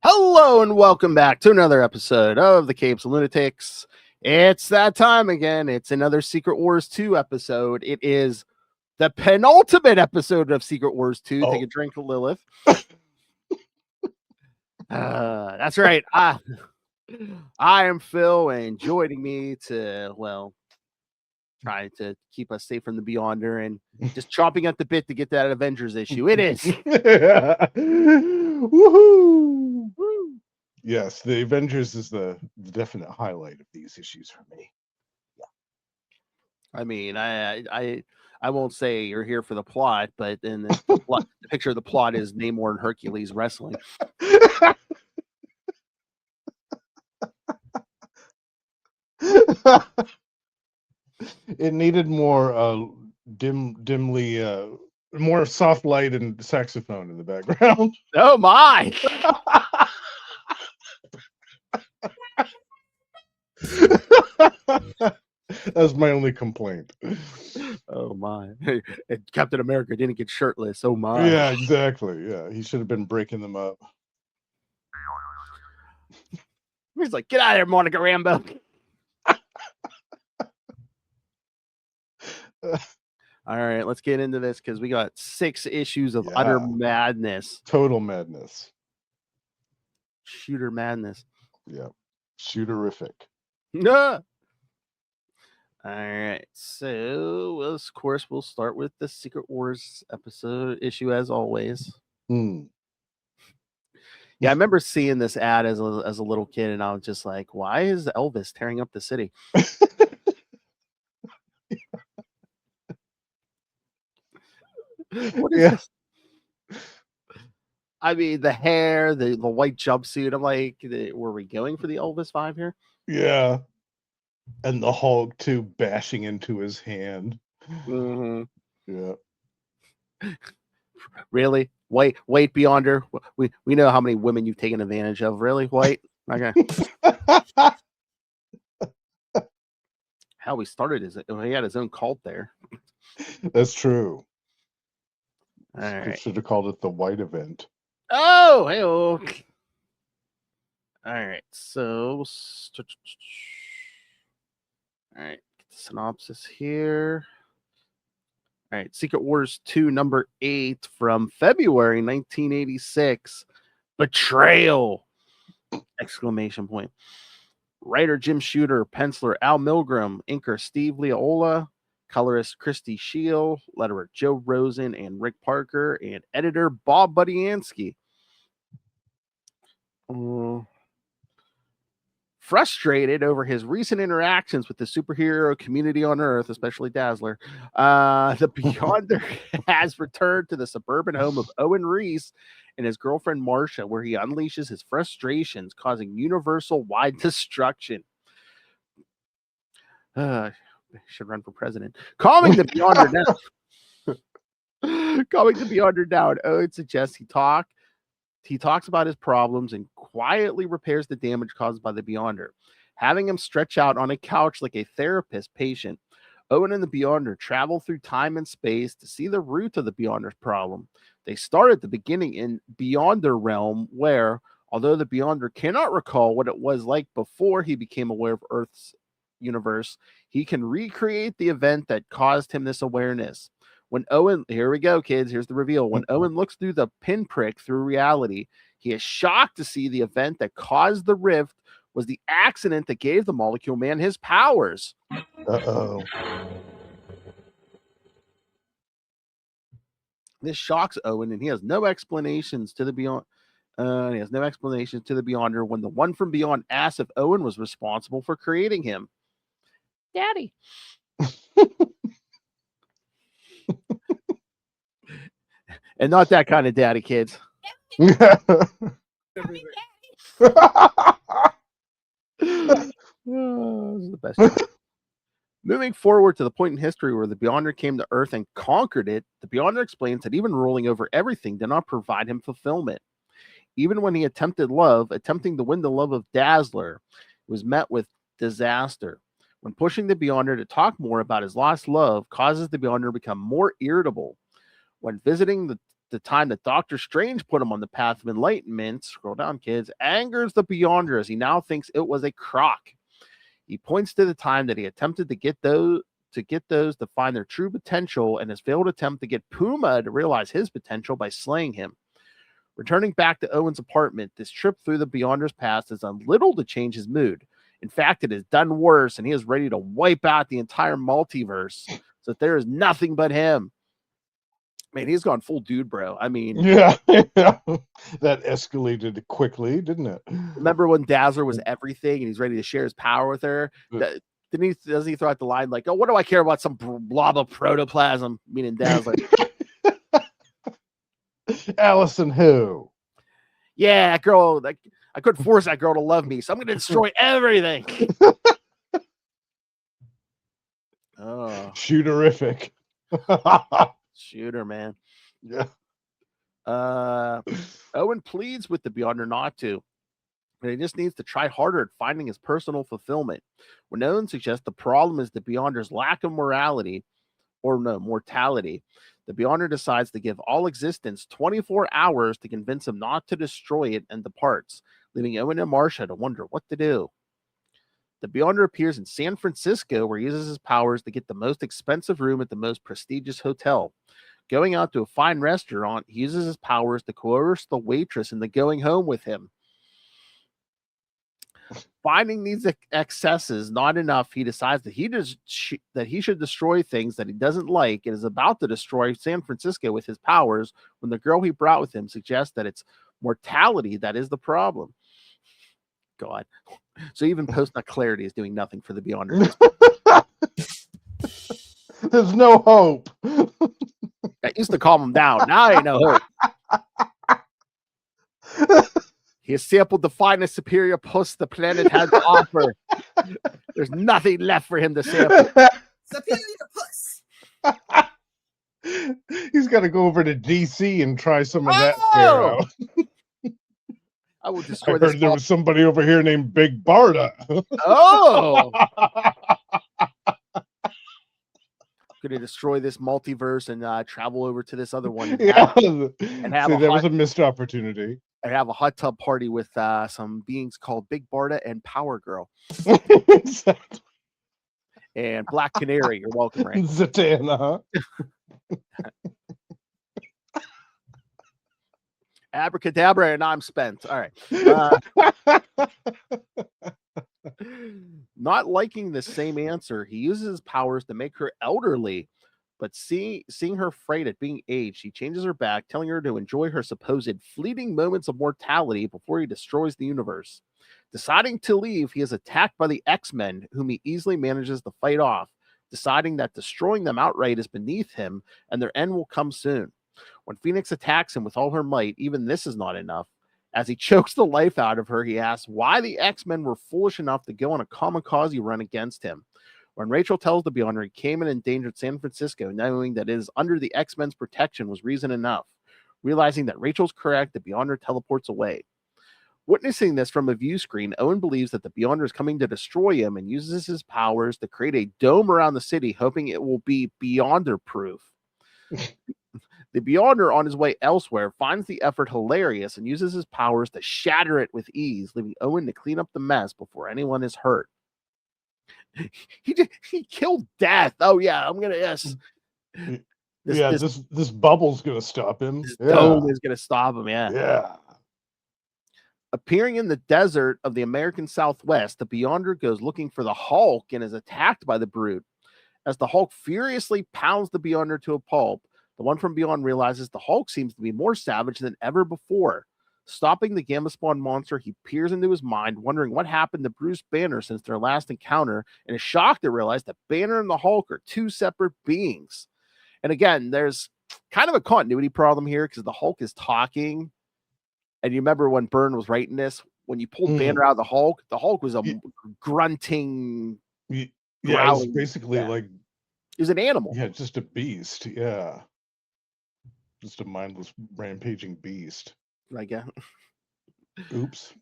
Hello and welcome back to another episode of the Capes and Lunatics. It's that time again. It's another Secret Wars 2 episode. It is the penultimate episode of Secret Wars 2. Take a drink, Lilith. That's right. I am Phil, and joining me to, try to keep us safe from the Beyonder and just chomping at the bit to get that Avengers issue. It is. Woohoo! Yes, the Avengers is the definite highlight of these issues for me. Yeah. I mean, I won't say you're here for the plot, but then the picture of the plot is Namor and Hercules wrestling. It needed more dimly more soft light and saxophone in the background. Oh my! That's my only complaint. Oh my! Captain America didn't get shirtless. Oh my! Yeah, exactly. Yeah, he should have been breaking them up. He's like, "Get out of here, Monica Rambeau." All right, let's get into this because we got 6 issues of utter madness. Total madness. Shooter madness. Yeah. Shooterific. No. All right. So, of course, we'll start with the Secret Wars episode issue as always. Yeah, I remember seeing this ad as a little kid, and I was just like, why is Elvis tearing up the city? What is this? I mean, the hair, the white jumpsuit. I'm like, were we going for the Elvis vibe here? Yeah. And the Hulk too bashing into his hand. Mm-hmm. Yeah. Really? Wait, Beyonder. We know how many women you've taken advantage of. Really? Wait. Okay. How he started he had his own cult there. That's true. All right. Should have called it the White Event. Oh, hey. All right. So, all right. Get the synopsis here. All right. Secret Wars 2, number 8 from February 1986. Betrayal! Exclamation point. Writer Jim Shooter, penciler Al Milgram, inker Steve Leola, colorist Christy Shield, letterer Joe Rosen and Rick Parker, and editor Bob Budiansky. Frustrated over his recent interactions with the superhero community on Earth, especially Dazzler, the Beyonder has returned to the suburban home of Owen Reese and his girlfriend Marcia, where he unleashes his frustrations, causing universal-wide destruction. Should run for president. Calming the Beyonder down. Owen suggests he talks about his problems and quietly repairs the damage caused by the Beyonder, having him stretch out on a couch like a therapist patient. Owen and the Beyonder travel through time and space to see the root of the Beyonder's problem. They start at the beginning in Beyonder realm, where, although the Beyonder cannot recall what it was like before he became aware of Earth's universe, he can recreate the event that caused him this awareness. When Owen, here we go, kids, here's the reveal. When Owen looks through the pinprick through reality, he is shocked to see the event that caused the rift was the accident that gave the Molecule Man his powers. Uh-oh. This shocks Owen, and he has no explanations to the Beyond. He has no explanations to the Beyonder when the one from beyond asks if Owen was responsible for creating him. Daddy. And not that kind of daddy, kids. This is the best joke. Moving forward to the point in history where the Beyonder came to Earth and conquered it, the Beyonder explains that even ruling over everything did not provide him fulfillment. Even when he attempting to win the love of Dazzler, was met with disaster. When pushing the Beyonder to talk more about his lost love causes the Beyonder to become more irritable. When visiting the time that Doctor Strange put him on the path of enlightenment, scroll down, kids, angers the Beyonder as he now thinks it was a crock. He points to the time that he attempted to get those to find their true potential and his failed attempt to get Puma to realize his potential by slaying him. Returning back to Owen's apartment, this trip through the Beyonder's past has done little to change his mood. In fact, it has done worse, and he is ready to wipe out the entire multiverse so that there is nothing but him. Man, he's gone full dude, bro. I mean, yeah. That escalated quickly, didn't it? Remember when Dazzler was everything and he's ready to share his doesn't he throw out the line like, "Oh, what do I care about some blob of protoplasm?" Meaning Dazzler. Allison who? Yeah, that girl. Like, I couldn't force that girl to love me, so I'm going to destroy everything. Oh, shooterific. Shooter, man. Yeah. Owen pleads with the Beyonder not to, but he just needs to try harder at finding his personal fulfillment. When Owen suggests the problem is the Beyonder's lack of mortality, the Beyonder decides to give all existence 24 hours to convince him not to destroy it and departs, leaving Owen and Marcia to wonder what to do. The Beyonder appears in San Francisco, where he uses his powers to get the most expensive room at the most prestigious hotel. Going out to a fine restaurant, he uses his powers to coerce the waitress into going home with him. Finding these excesses not enough, he decides that he should destroy things that he doesn't like and is about to destroy San Francisco with his powers when the girl he brought with him suggests that it's mortality that is the problem. God. So even post-nut clarity is doing nothing for the Beyonder. There's no hope. I used to calm him down. Now ain't no hope. He has sampled the finest superior puss the planet has to offer. There's nothing left for him to sample. Superior puss. He's got to go over to DC and try some of that fare out. I will destroy I heard there was somebody over here named Big Barda. Oh. Going to destroy this multiverse and travel over to this other one. Yeah. And have that was a missed opportunity. And have a hot tub party with some beings called Big Barda and Power Girl. Exactly. And Black Canary. You're welcome, Ray. Zatanna. Abracadabra, and I'm spent. All right. Not liking the same answer, he uses his powers to make her elderly, but seeing her afraid at being aged, he changes her back, telling her to enjoy her supposed fleeting moments of mortality before he destroys the universe. Deciding to leave, he is attacked by the X-Men, whom he easily manages to fight off, deciding that destroying them outright is beneath him and their end will come soon. When Phoenix attacks him with all her might, even this is not enough. As he chokes the life out of her, he asks why the X-Men were foolish enough to go on a kamikaze run against him. When Rachel tells the Beyonder he came and endangered San Francisco, knowing that it is under the X-Men's protection was reason enough. Realizing that Rachel's correct, the Beyonder teleports away. Witnessing this from a view screen, Owen believes that the Beyonder is coming to destroy him and uses his powers to create a dome around the city, hoping it will be Beyonder-proof. The Beyonder, on his way elsewhere, finds the effort hilarious and uses his powers to shatter it with ease, leaving Owen to clean up the mess before anyone is hurt. He killed Death. Oh yeah, I'm gonna this bubble's gonna stop him. This dome is gonna stop him. Yeah. Appearing in the desert of the American Southwest, the Beyonder goes looking for the Hulk and is attacked by the Brute. As the Hulk furiously pounds the Beyonder to a pulp, The one from beyond realizes the Hulk seems to be more savage than ever before. Stopping the Gamma Spawn monster, he peers into his mind, wondering what happened to Bruce Banner since their last encounter, and is shocked to realize that Banner and the Hulk are two separate beings. And again, there's kind of a continuity problem here because the Hulk is talking. And you remember when Byrne was writing this, when you pulled Banner out of the Hulk was a grunting, Yeah, growling. it's basically like he was an animal. Yeah, just a beast. Yeah, just a mindless, rampaging beast. I guess. Oops.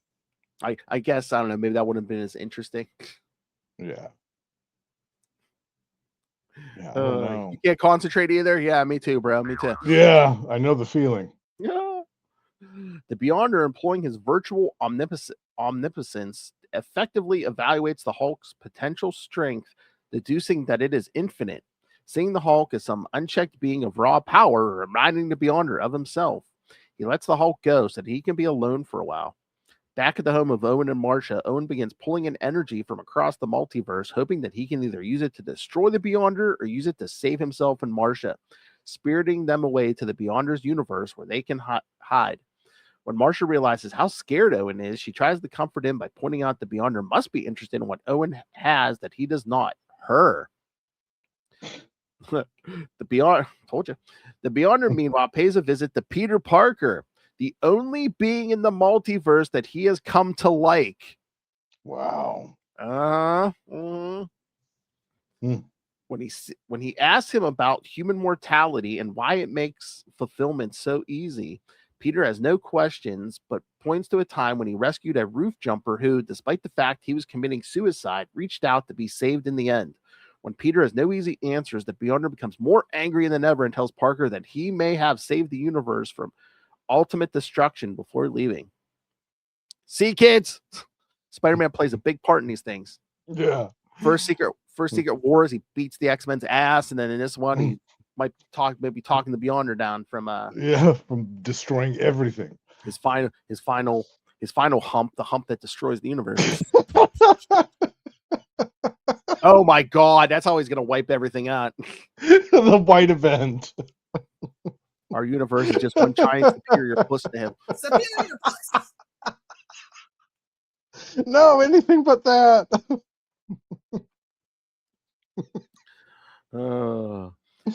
I guess, I don't know. Maybe that wouldn't have been as interesting. Yeah. Yeah, I don't know. You can't concentrate either. Yeah, me too, bro. Me too. Yeah, I know the feeling. Yeah. The Beyonder, employing his virtual omnipotence, effectively evaluates the Hulk's potential strength, deducing that it is infinite. Seeing the Hulk as some unchecked being of raw power, reminding the Beyonder of himself. He lets the Hulk go so that he can be alone for a while. Back at the home of Owen and Marcia, Owen begins pulling in energy from across the multiverse, hoping that he can either use it to destroy the Beyonder or use it to save himself and Marcia, spiriting them away to the Beyonder's universe where they can hide. When Marcia realizes how scared Owen is, she tries to comfort him by pointing out the Beyonder must be interested in what Owen has that he does not, her. The Beyonder, meanwhile, pays a visit to Peter Parker, the only being in the multiverse that he has come to like. Wow. When he asks him about human mortality and why it makes fulfillment so easy, Peter has no questions, but points to a time when he rescued a roof jumper who, despite the fact he was committing suicide, reached out to be saved in the end. When Peter has no easy answers, the Beyonder becomes more angry than ever and tells Parker that he may have saved the universe from ultimate destruction before leaving. See, kids, Spider-Man plays a big part in these things. Yeah. First Secret Wars, he beats the X-Men's ass, and then in this one, he might be talking the Beyonder down from from destroying everything. His final hump, the hump that destroys the universe. Oh my God, that's how he's gonna wipe everything out. The white event. Our universe is just one giant superior puss to him. Superior puss. No, anything but that.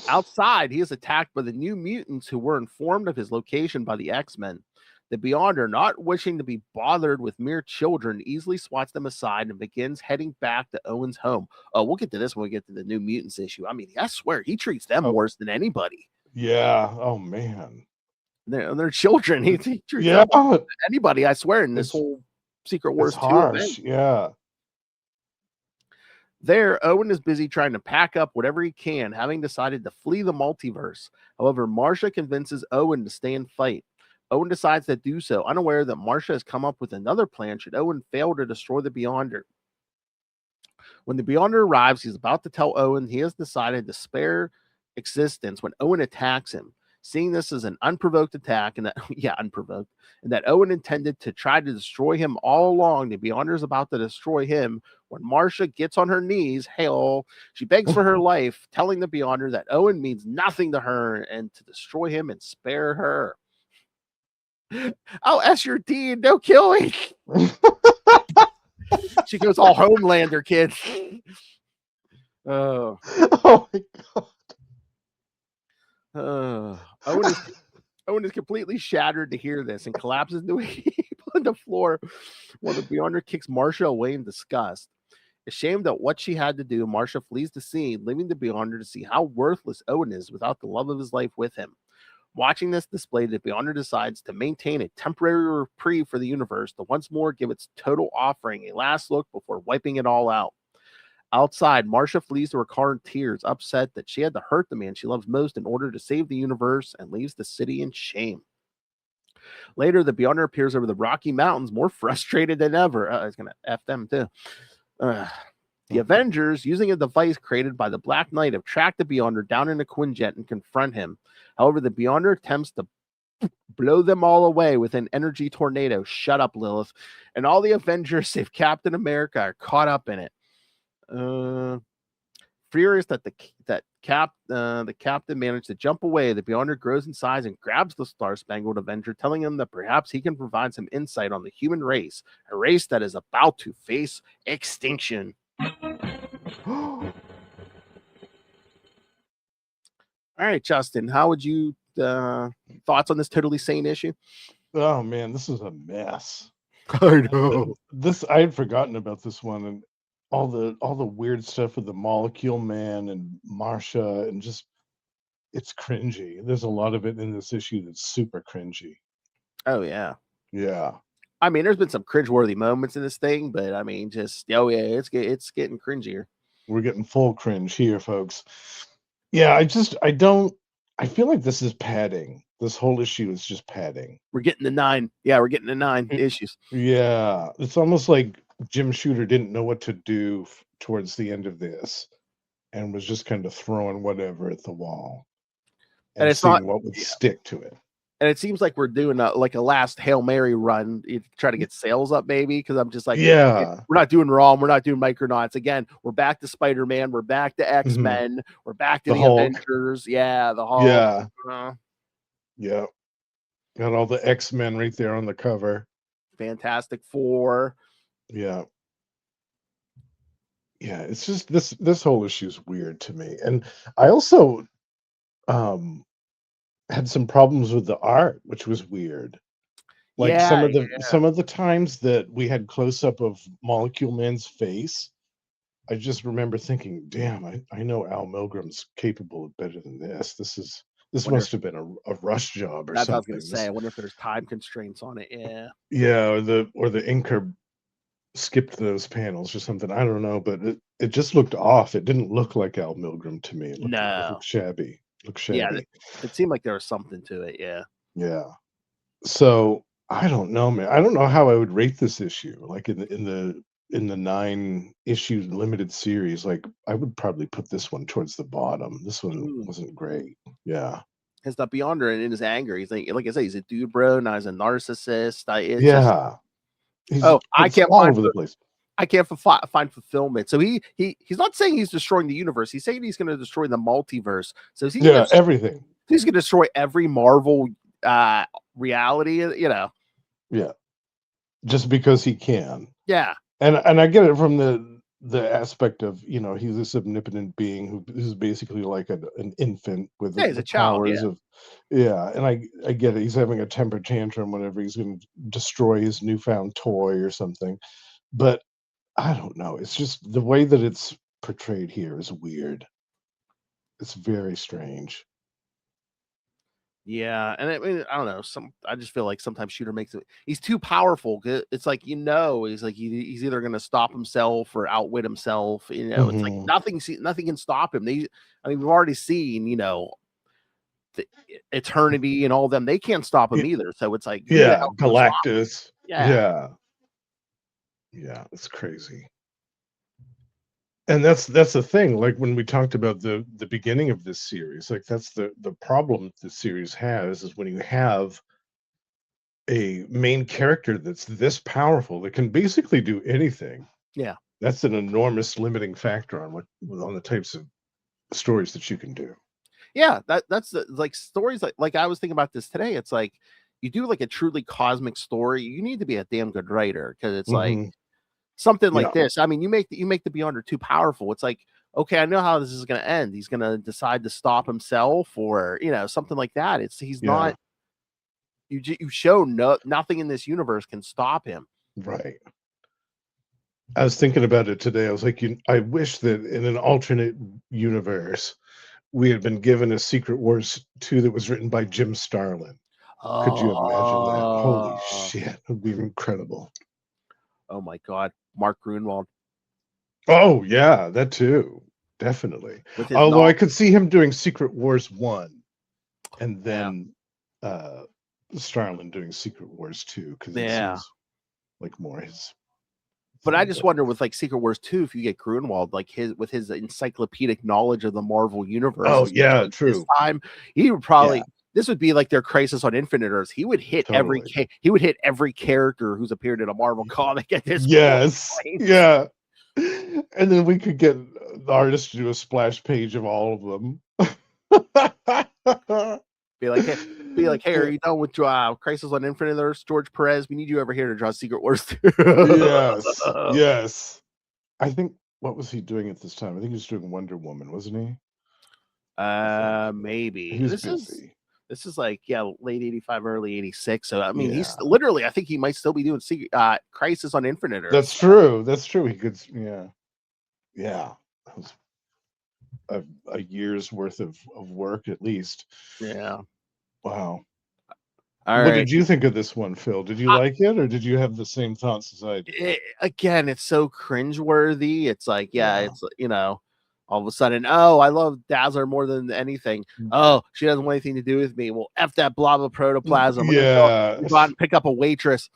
Outside, he is attacked by the New Mutants who were informed of his location by the X-Men. The Beyonder, not wishing to be bothered with mere children, easily swats them aside and begins heading back to Owen's home. Oh, we'll get to this when we get to the New Mutants issue. I mean, I swear, he treats them worse than anybody. Yeah. Oh, man. They're children. He treats them worse than anybody, I swear, in this whole Secret Wars 2 event. Yeah. There, Owen is busy trying to pack up whatever he can, having decided to flee the multiverse. However, Marcia convinces Owen to stay and fight. Owen decides to do so, unaware that Marcia has come up with another plan should Owen fail to destroy the Beyonder. When the Beyonder arrives, he's about to tell Owen he has decided to spare existence when Owen attacks him. Seeing this as an unprovoked attack, and that Owen intended to try to destroy him all along, the Beyonder is about to destroy him. When Marcia gets on her knees, she begs for her life, telling the Beyonder that Owen means nothing to her and to destroy him and spare her. I'll ask your deed, no killing. She goes all Homelander, kids. Oh my God. Owen is completely shattered to hear this and collapses into a heap on the floor while the Beyonder kicks Marcia away in disgust. Ashamed at what she had to do, Marcia flees the scene, leaving the Beyonder to see how worthless Owen is without the love of his life with him. Watching this display, the Beyonder decides to maintain a temporary reprieve for the universe to once more give its total offering a last look before wiping it all out. Outside, Marcia flees to her car in tears, upset that she had to hurt the man she loves most in order to save the universe, and leaves the city in shame. Later, the Beyonder appears over the Rocky Mountains, more frustrated than ever. He's going to F them too. The Avengers, using a device created by the Black Knight, have tracked the Beyonder down in a Quinjet and confront him. However, the Beyonder attempts to blow them all away with an energy tornado. Shut up, Lilith. And all the Avengers, save Captain America, are caught up in it. Furious that the captain managed to jump away, the Beyonder grows in size and grabs the Star-Spangled Avenger, telling him that perhaps he can provide some insight on the human race, a race that is about to face extinction. All right, Justin, how would you thoughts on this totally sane issue? Oh man, this is a mess. I know. I had forgotten about this one, and all the weird stuff with the Molecule Man and Marsha, and just it's cringy. There's a lot of it in this issue that's super cringy. Oh yeah. Yeah. I mean, there's been some cringeworthy moments in this thing, but I mean, just it's getting cringier. We're getting full cringe here, folks. Yeah, I feel like this is padding. This whole issue is just padding. We're getting to 9. Yeah, we're getting to 9 issues. Yeah, it's almost like Jim Shooter didn't know what to do towards the end of this, and was just kind of throwing whatever at the wall, and it's seeing not what would stick to it. And it seems like we're doing a last Hail Mary run, try to get sales up, maybe, because I'm just like, yeah, we're not doing Raw, we're not doing Micronauts. Again, we're back to Spider-Man, we're back to X-Men, we're back to the Avengers. Yeah, the Hulk. Yeah. Yeah. Got all the X-Men right there on the cover. Fantastic Four. Yeah. Yeah, it's just this whole issue is weird to me. And I also had some problems with the art, which was weird. Like some of the times that we had close up of Molecule Man's face, I just remember thinking, damn, I know Al Milgram's capable of better than this. This must have been a rush job or something. That's what I was something. gonna say. I wonder if there's time constraints on it. Yeah. Yeah, or the inker skipped those panels or something. I don't know, but it just looked off. It didn't look like Al Milgram to me. It looked shabby. Yeah, it seemed like there was something to it. Yeah. Yeah. So I don't know, man. I don't know how I would rate this issue. Like in the 9 issue limited series, like I would probably put this one towards the bottom. This one wasn't great. Yeah. Because the Beyonder in his anger, he's like I said, he's a dude, bro. Now he's a narcissist. I can't all over the place. I can't find fulfillment. So he's not saying he's destroying the universe. He's saying he's going to destroy the multiverse. So everything. He's going to destroy every Marvel reality. You know. Yeah. Just because he can. Yeah. And I get it from the aspect of, he's this omnipotent being who's basically like an infant with the powers of and I get it. He's having a temper tantrum whenever he's going to destroy his newfound toy or something. But I don't know. It's just the way that it's portrayed here is weird. It's very strange. Yeah, and I mean, I don't know. I just feel like sometimes Shooter makes it. He's too powerful. It's like he's like he's either going to stop himself or outwit himself. It's like nothing can stop him. We've already seen the Eternity and all of them. They can't stop him either. So it's like Galactus. Yeah, it's crazy. And that's the thing. Like when we talked about the beginning of this series, like that's the problem the series has is when you have a main character that's this powerful that can basically do anything. Yeah, that's an enormous limiting factor on the types of stories that you can do. Yeah, that's like stories like I was thinking about this today. It's like you do like a truly cosmic story. You need to be a damn good writer because it's like. Something like this. I mean, you make the Beyonder too powerful. It's like, okay, I know how this is going to end. He's going to decide to stop himself, or something like that. He's not. You show nothing in this universe can stop him. Right. I was thinking about it today. I was like, I wish that in an alternate universe, we had been given a Secret Wars 2 that was written by Jim Starlin. Could you imagine that? Holy shit, it would be incredible. Oh my God. Mark Grunwald. Oh yeah, that too, definitely. Although I could see him doing Secret Wars 1, and then Starlin doing Secret Wars 2 because it seems like more his. But I just wonder with like Secret Wars 2, if you get Grunwald, like with his encyclopedic knowledge of the Marvel universe. Oh yeah, true. This time he would probably. Yeah. This would be like their Crisis on Infinite Earths. He would hit every character who's appeared in a Marvel comic at this point. Yeah. And then we could get the artist to do a splash page of all of them. Be like, hey, are you done with Crisis on Infinite Earths, George Perez? We need you over here to draw Secret Wars 2. Yes. I think, what was he doing at this time? I think he was doing Wonder Woman, wasn't he? Maybe. He was busy. This is like, late 85, early 86. So, I mean, he's literally, I think he might still be doing Crisis on Infinite Earths. That's true. That's true. He could, yeah. That was a year's worth of work at least. Yeah. Wow. What did you think of this one, Phil? Did you like it, or did you have the same thoughts as I did? Again, it's so cringeworthy. It's like, it's, all of a sudden, I love Dazzler more than anything. Oh, she doesn't want anything to do with me. Well, F that blob of protoplasm. Yeah. Go out and pick up a waitress.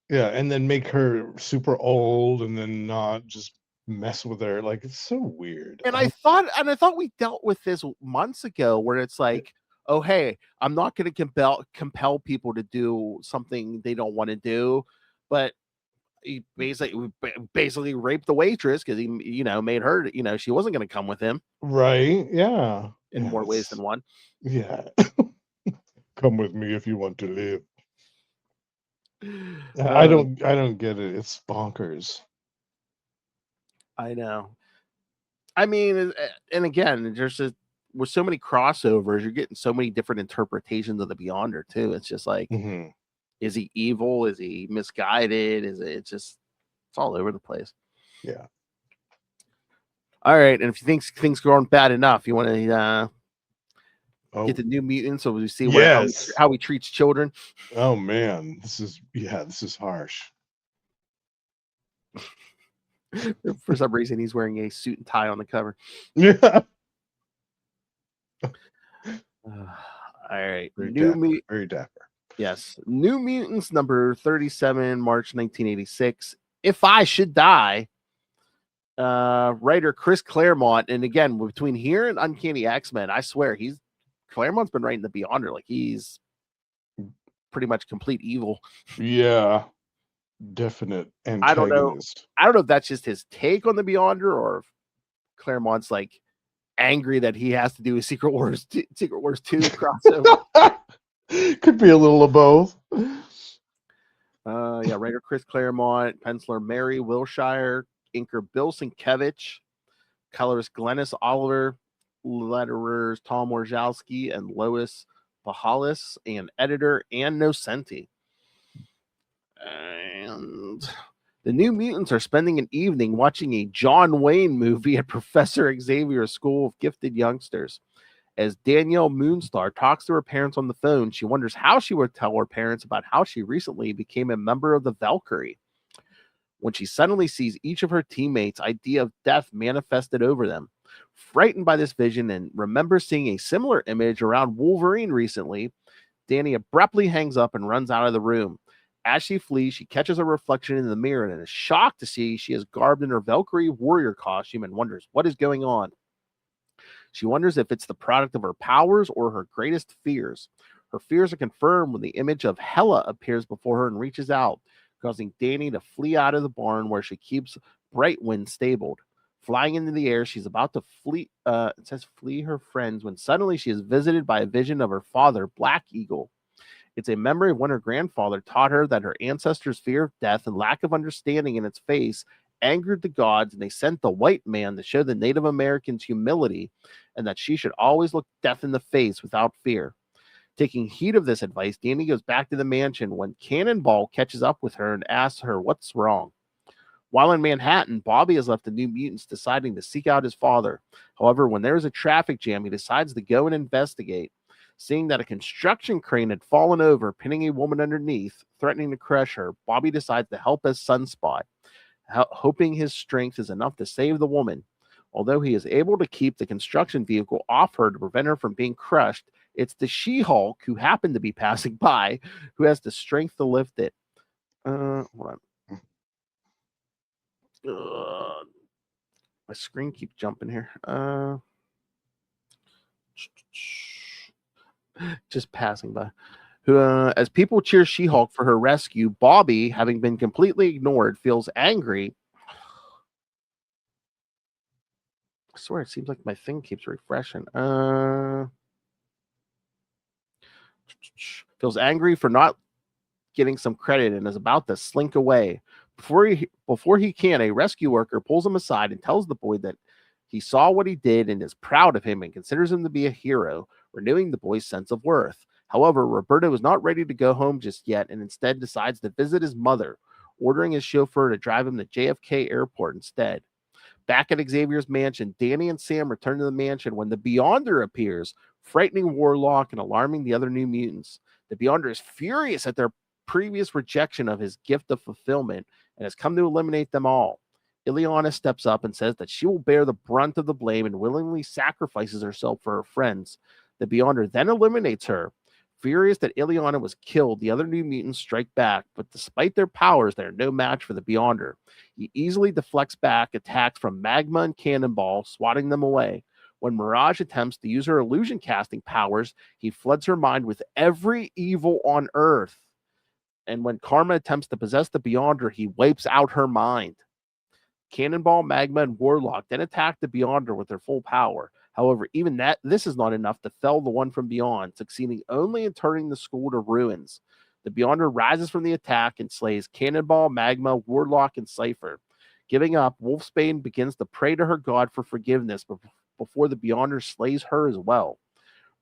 Yeah, and then make her super old and then not just mess with her. Like, it's so weird. And I thought we dealt with this months ago, where it's like, oh, hey, I'm not going to compel people to do something they don't want to do, but he basically raped the waitress because he, made her, she wasn't going to come with him. Right. Yeah. In more ways than one. Yeah. Come with me if you want to live. I don't get it. It's bonkers. I know. I mean, and again, with so many crossovers, you're getting so many different interpretations of the Beyonder too. It's just like, is he evil? Is he misguided? It's all over the place. Yeah. All right. And if you think things aren't bad enough, you want to get the New Mutants, so we see how he treats children. Oh man, this is harsh. For some reason, he's wearing a suit and tie on the cover. Yeah. All right. Very dapper. Yes. New Mutants number 37, March 1986. If I Should Die. Writer Chris Claremont. And again, between here and Uncanny X-Men, I swear Claremont's been writing the Beyonder. Like, he's pretty much complete evil. Yeah. Definite antagonist. I don't know if that's just his take on the Beyonder, or if Claremont's like angry that he has to do a Secret Wars 2 crossover. Could be a little of both. Writer Chris Claremont, penciler Mary Wilshire, inker Bill Sienkiewicz, colorist Glennis Oliver, letterers Tom Wojciechowski and Lois Bahalis, and editor Ann Nocenti. And the New Mutants are spending an evening watching a John Wayne movie at Professor Xavier's School of Gifted Youngsters. As Danielle Moonstar talks to her parents on the phone, she wonders how she would tell her parents about how she recently became a member of the Valkyrie, when she suddenly sees each of her teammates' idea of death manifested over them. Frightened by this vision and remembers seeing a similar image around Wolverine recently, Danny abruptly hangs up and runs out of the room. As she flees, she catches a reflection in the mirror and is shocked to see she is garbed in her Valkyrie warrior costume and wonders what is going on. She wonders if it's the product of her powers or her greatest fears. Her fears are confirmed when the image of Hela appears before her and reaches out, causing Danny to flee out of the barn where she keeps Brightwind stabled. Flying into the air, she's about to flee her friends when suddenly she is visited by a vision of her father, Black Eagle. It's a memory of when her grandfather taught her that her ancestors' fear of death and lack of understanding in its face angered the gods, and they sent the white man to show the Native Americans humility and that she should always look death in the face without fear. Taking heed of this advice, Danny goes back to the mansion when Cannonball catches up with her and asks her what's wrong. While in Manhattan, Bobby has left the New Mutants, deciding to seek out his father. However, when there is a traffic jam, he decides to go and investigate. Seeing that a construction crane had fallen over, pinning a woman underneath, threatening to crush her, Bobby decides to help as Sunspot, hoping his strength is enough to save the woman. Although he is able to keep the construction vehicle off her to prevent her from being crushed, it's the She-Hulk, who happened to be passing by, who has the strength to lift it. Hold on. My screen keeps jumping here. Just passing by. As people cheer She-Hulk for her rescue, Bobby, having been completely ignored, feels angry. swear it seems like my thing keeps refreshing. Feels angry for not getting some credit and is about to slink away. Before he can, a rescue worker pulls him aside and tells the boy that he saw what he did and is proud of him and considers him to be a hero, renewing the boy's sense of worth. However, Roberto is not ready to go home just yet and instead decides to visit his mother, ordering his chauffeur to drive him to JFK Airport instead. Back at Xavier's mansion, Danny and Sam return to the mansion when the Beyonder appears, frightening Warlock and alarming the other New Mutants. The Beyonder is furious at their previous rejection of his gift of fulfillment and has come to eliminate them all. Ileana steps up and says that she will bear the brunt of the blame and willingly sacrifices herself for her friends. The Beyonder then eliminates her. Furious that Ileana was killed, the other New Mutants strike back, but despite their powers, they are no match for the Beyonder. He easily deflects back attacks from Magma and Cannonball, swatting them away. When Mirage attempts to use her illusion casting powers, he floods her mind with every evil on Earth. And when Karma attempts to possess the Beyonder, he wipes out her mind. Cannonball, Magma, and Warlock then attack the Beyonder with their full power. However, even this is not enough to fell the one from beyond, succeeding only in turning the school to ruins. The Beyonder rises from the attack and slays Cannonball, Magma, Warlock, and Cypher. Giving up, Wolfsbane begins to pray to her god for forgiveness before the Beyonder slays her as well.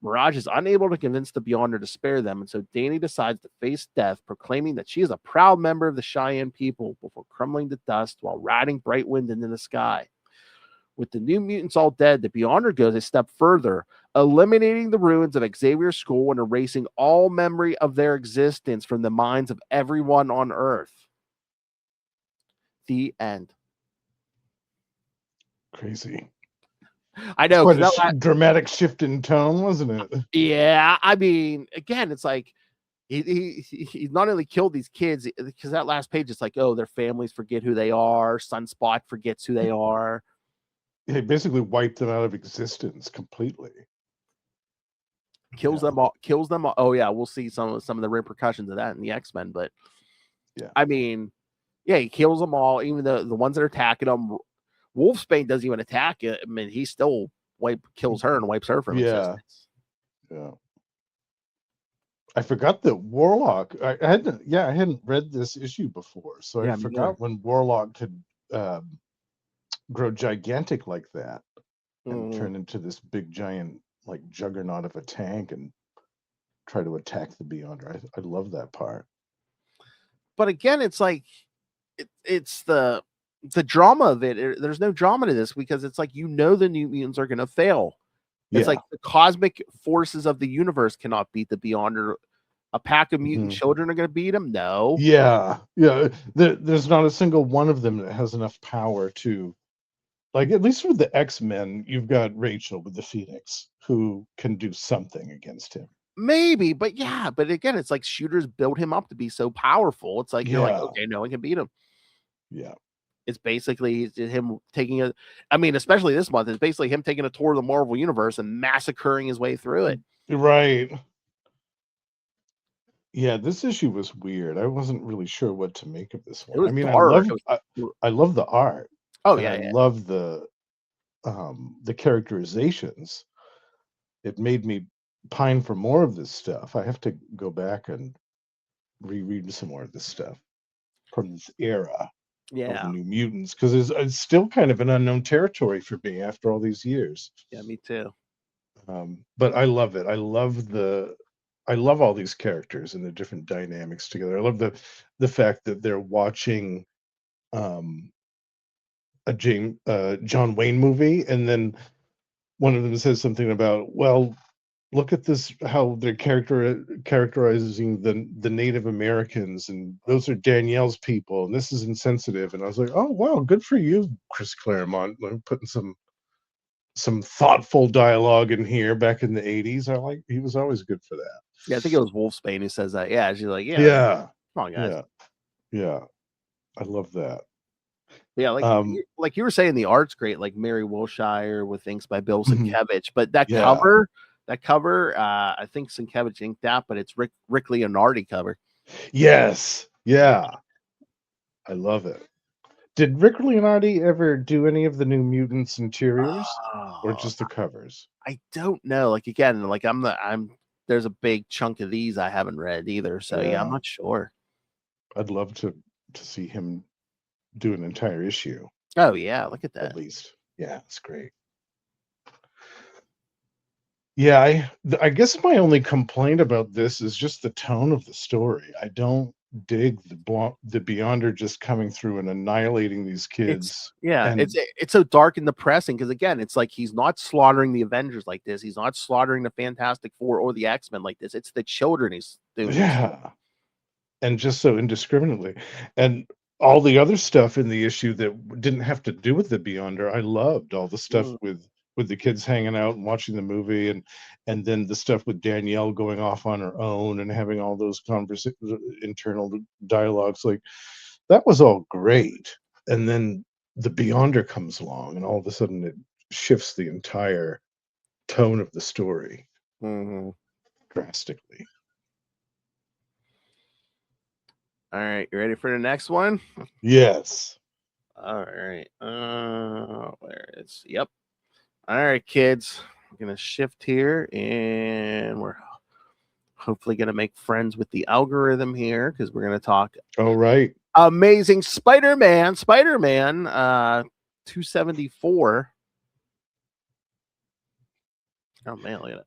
Mirage is unable to convince the Beyonder to spare them, and so Danny decides to face death, proclaiming that she is a proud member of the Cheyenne people before crumbling to dust while riding Brightwind into the sky. With the New Mutants all dead, the Beyonder goes a step further, eliminating the ruins of Xavier's school and erasing all memory of their existence from the minds of everyone on Earth. The end. Crazy. I know. Quite a dramatic shift in tone, wasn't it? Yeah, I mean, again, it's like he not only killed these kids, because that last page, it's like, oh, their families forget who they are. Sunspot forgets who they are. He basically wiped them out of existence completely. Kills them all. Oh yeah, we'll see some of the repercussions of that in the X-Men. But yeah, I mean, yeah, he kills them all, even the ones that are attacking him. Wolfsbane doesn't even attack it. I mean, he still kills her and wipes her from existence. Yeah. I forgot that Warlock. I hadn't read this issue before, so I forgot when Warlock could grow gigantic like that and turn into this big giant like juggernaut of a tank and try to attack the Beyonder. I love that part. But again, it's like it's the drama of it. There's no drama to this because it's like, the New Mutants are going to fail. It's like the cosmic forces of the universe cannot beat the Beyonder. A pack of mutant children are going to beat them? No. Yeah. There's not a single one of them that has enough power to, like, at least with the X-Men, you've got Rachel with the Phoenix who can do something against him. Maybe, but again, it's like shooters build him up to be so powerful. It's like, you're like, okay, no one can beat him. Yeah. It's basically him taking especially this month, it's basically him taking a tour of the Marvel Universe and massacring his way through it. Right. Yeah, this issue was weird. I wasn't really sure what to make of this one. It was dark. I love the art. Oh, and I love the characterizations. It made me pine for more of this stuff. I have to go back and reread some more of this stuff from this era. Of New Mutants, because it's still kind of an unknown territory for me after all these years. Yeah, me too. But I love it. I love all these characters and the different dynamics together. I love the fact that they're watching a John Wayne movie, and then one of them says something about, well, look at this, how they're characterizing the Native Americans, and those are Danielle's people, and this is insensitive. And I was like, oh wow, good for you, Chris Claremont, putting some thoughtful dialogue in here back in the 80s. He was always good for that. Yeah, I think it was Wolfsbane who says that. Yeah, she's like, yeah, come on, guys. Yeah, I love that. Yeah, like you were saying, the art's great, like Mary Wilshire with inks by Bill Sienkiewicz, but that cover, I think Sienkiewicz inked that, but it's Rick Leonardi cover. Yes, yeah, I love it. Did Rick Leonardi ever do any of the New Mutants interiors, or just the covers? I don't know. Like again, like there's a big chunk of these I haven't read either. So yeah, I'm not sure. I'd love to see him do an entire issue. Oh yeah, look at that. At least, yeah, it's great. Yeah, I guess my only complaint about this is just the tone of the story. I don't dig the Beyonder just coming through and annihilating these kids. It's so dark and depressing because again, it's like he's not slaughtering the Avengers like this. He's not slaughtering the Fantastic Four or the X-Men like this. It's the children he's doing. Yeah, and just so indiscriminately, and all the other stuff in the issue that didn't have to do with the Beyonder, I loved all the stuff with the kids hanging out and watching the movie, and then the stuff with Danielle going off on her own and having all those internal dialogues. Like, that was all great. And then the Beyonder comes along, and all of a sudden it shifts the entire tone of the story drastically. All right, you ready for the next one? Yes. All right. Where is? Yep. All right, kids. We're gonna shift here, and we're hopefully gonna make friends with the algorithm here because we're gonna talk. All right. Amazing Spider-Man 274. Oh man, look at it.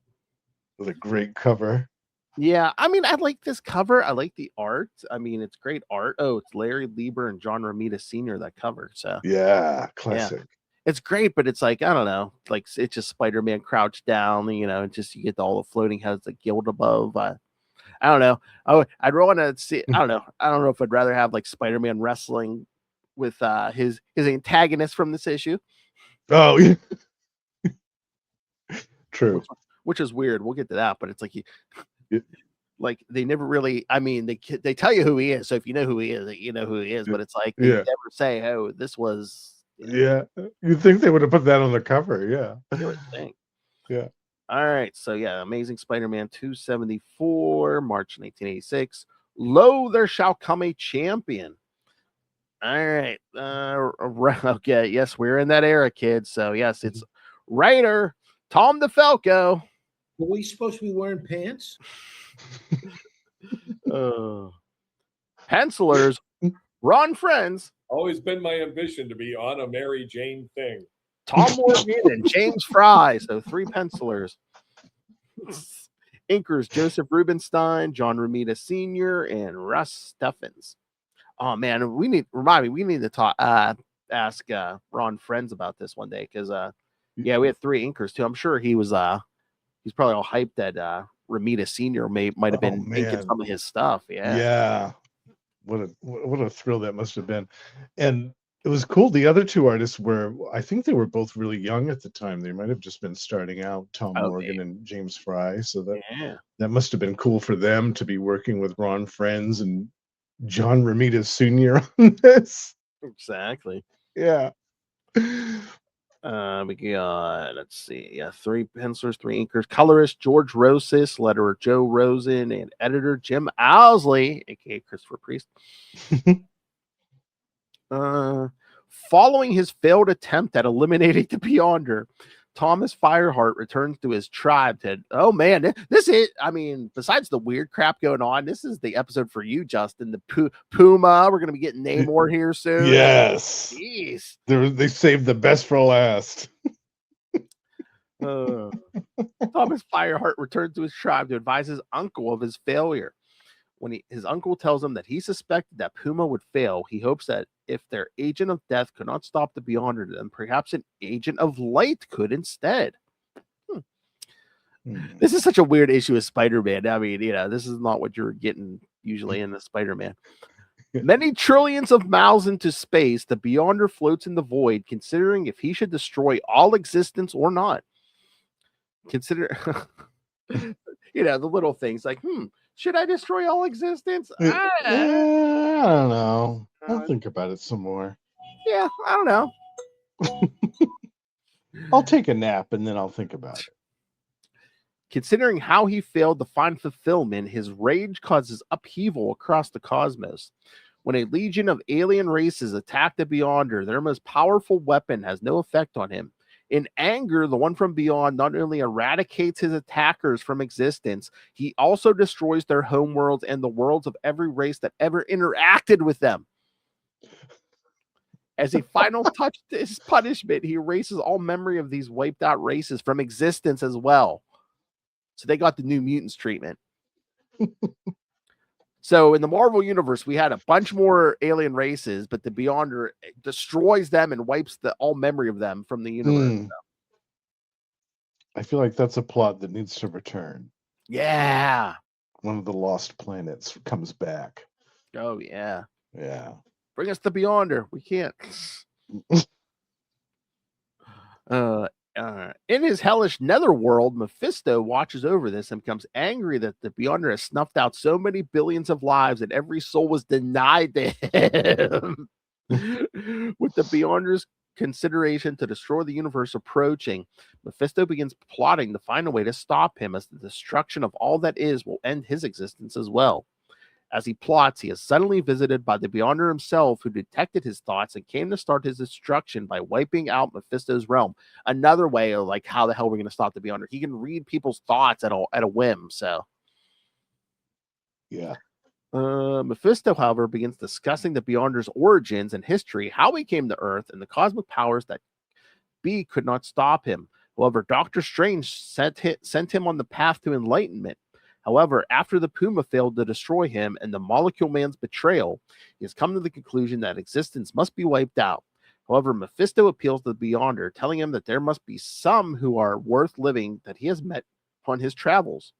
With a great cover. Yeah, I mean, I like this cover. I like the art. I mean, it's great art. Oh, it's Larry Lieber and John Romita Sr. that cover. So yeah, classic. Yeah. It's great, but it's like, I don't know, like it's just Spider-Man crouched down, you know, just you get all the floating heads, the guild above. I don't know. I'd want to see. I don't know. I don't know if I'd rather have like Spider-Man wrestling with his antagonist from this issue. Oh, yeah. True. Which is weird. We'll get to that, but it's like like they never really. I mean, they tell you who he is, so if you know who he is, you know who he is. But it's like they never say, "Oh, this was." Yeah, you'd think they would have put that on the cover. Yeah, you would think. Yeah. All right, so yeah, Amazing Spider-Man 274, March 1986. Lo, there shall come a champion. All right, okay, yes, we're in that era, kids. So yes, it's writer Tom DeFalco. Were we supposed to be wearing pants? Pencilers, Ron Friends. Always been my ambition to be on a Mary Jane thing. Tom Morgan and James Fry, so 3 pencilers. Inkers Joseph Rubinstein, John Romita Sr., and Russ Steffens. Oh man, we need to talk. Ask Ron Friends about this one day because we had 3 inkers too. I'm sure he was he's probably all hyped that Romita Sr. might have been inking some of his stuff. Yeah. What a thrill that must have been. And it was cool. The other 2 artists I think they were both really young at the time. They might have just been starting out, Tom Morgan and James Fry. So that must have been cool for them to be working with Ron Friends and John Romita Sr. on this. Exactly. Yeah. We got, let's see, 3 pencilers, 3 inkers, colorist George Rosis, letterer Joe Rosen, and editor Jim Owsley, aka Christopher Priest. Following his failed attempt at eliminating the Beyonder, Thomas Fireheart returns to his tribe oh man, this is, I mean, besides the weird crap going on, this is the episode for you, Justin. The Puma, we're going to be getting Namor here soon. Yes. Jeez. They saved the best for last. Thomas Fireheart returns to his tribe to advise his uncle of his failure. When his uncle tells him that he suspected that Puma would fail, he hopes that if their agent of death could not stop the Beyonder, then perhaps an agent of light could instead. This is such a weird issue of Spider-Man. I mean, this is not what you're getting usually in the Spider-Man. Many trillions of miles into space, the Beyonder floats in the void, considering if he should destroy all existence or not. Consider, the little things like, should I destroy all existence? I don't know. I'll think about it some more. Yeah, I don't know. I'll take a nap and then I'll think about it. Considering how he failed to find fulfillment, his rage causes upheaval across the cosmos. When a legion of alien races attack the Beyonder, their most powerful weapon has no effect on him. In anger, the one from beyond not only eradicates his attackers from existence, he also destroys their homeworlds and the worlds of every race that ever interacted with them. As a final touch to his punishment, he erases all memory of these wiped out races from existence as well. So they got the New Mutants treatment. So in the Marvel universe, we had a bunch more alien races, but the Beyonder destroys them and wipes all memory of them from the universe. I feel like that's a plot that needs to return. Yeah. One of the lost planets comes back. Oh, yeah. Yeah. Bring us the Beyonder. We can't. In his hellish netherworld, Mephisto watches over this and becomes angry that the Beyonder has snuffed out so many billions of lives and every soul was denied to him. With the Beyonder's consideration to destroy the universe approaching, Mephisto begins plotting to find a way to stop him, as the destruction of all that is will end his existence as well. As he plots, he is suddenly visited by the Beyonder himself, who detected his thoughts and came to start his destruction by wiping out Mephisto's realm. Another way of like how the hell we're going to stop the Beyonder. He can read people's thoughts at a whim. So, yeah. Mephisto, however, begins discussing the Beyonder's origins and history, how he came to Earth, and the cosmic powers that be could not stop him. However, Doctor Strange sent him on the path to enlightenment. However, after the Puma failed to destroy him and the Molecule Man's betrayal, he has come to the conclusion that existence must be wiped out. However, Mephisto appeals to the Beyonder, telling him that there must be some who are worth living that he has met on his travels.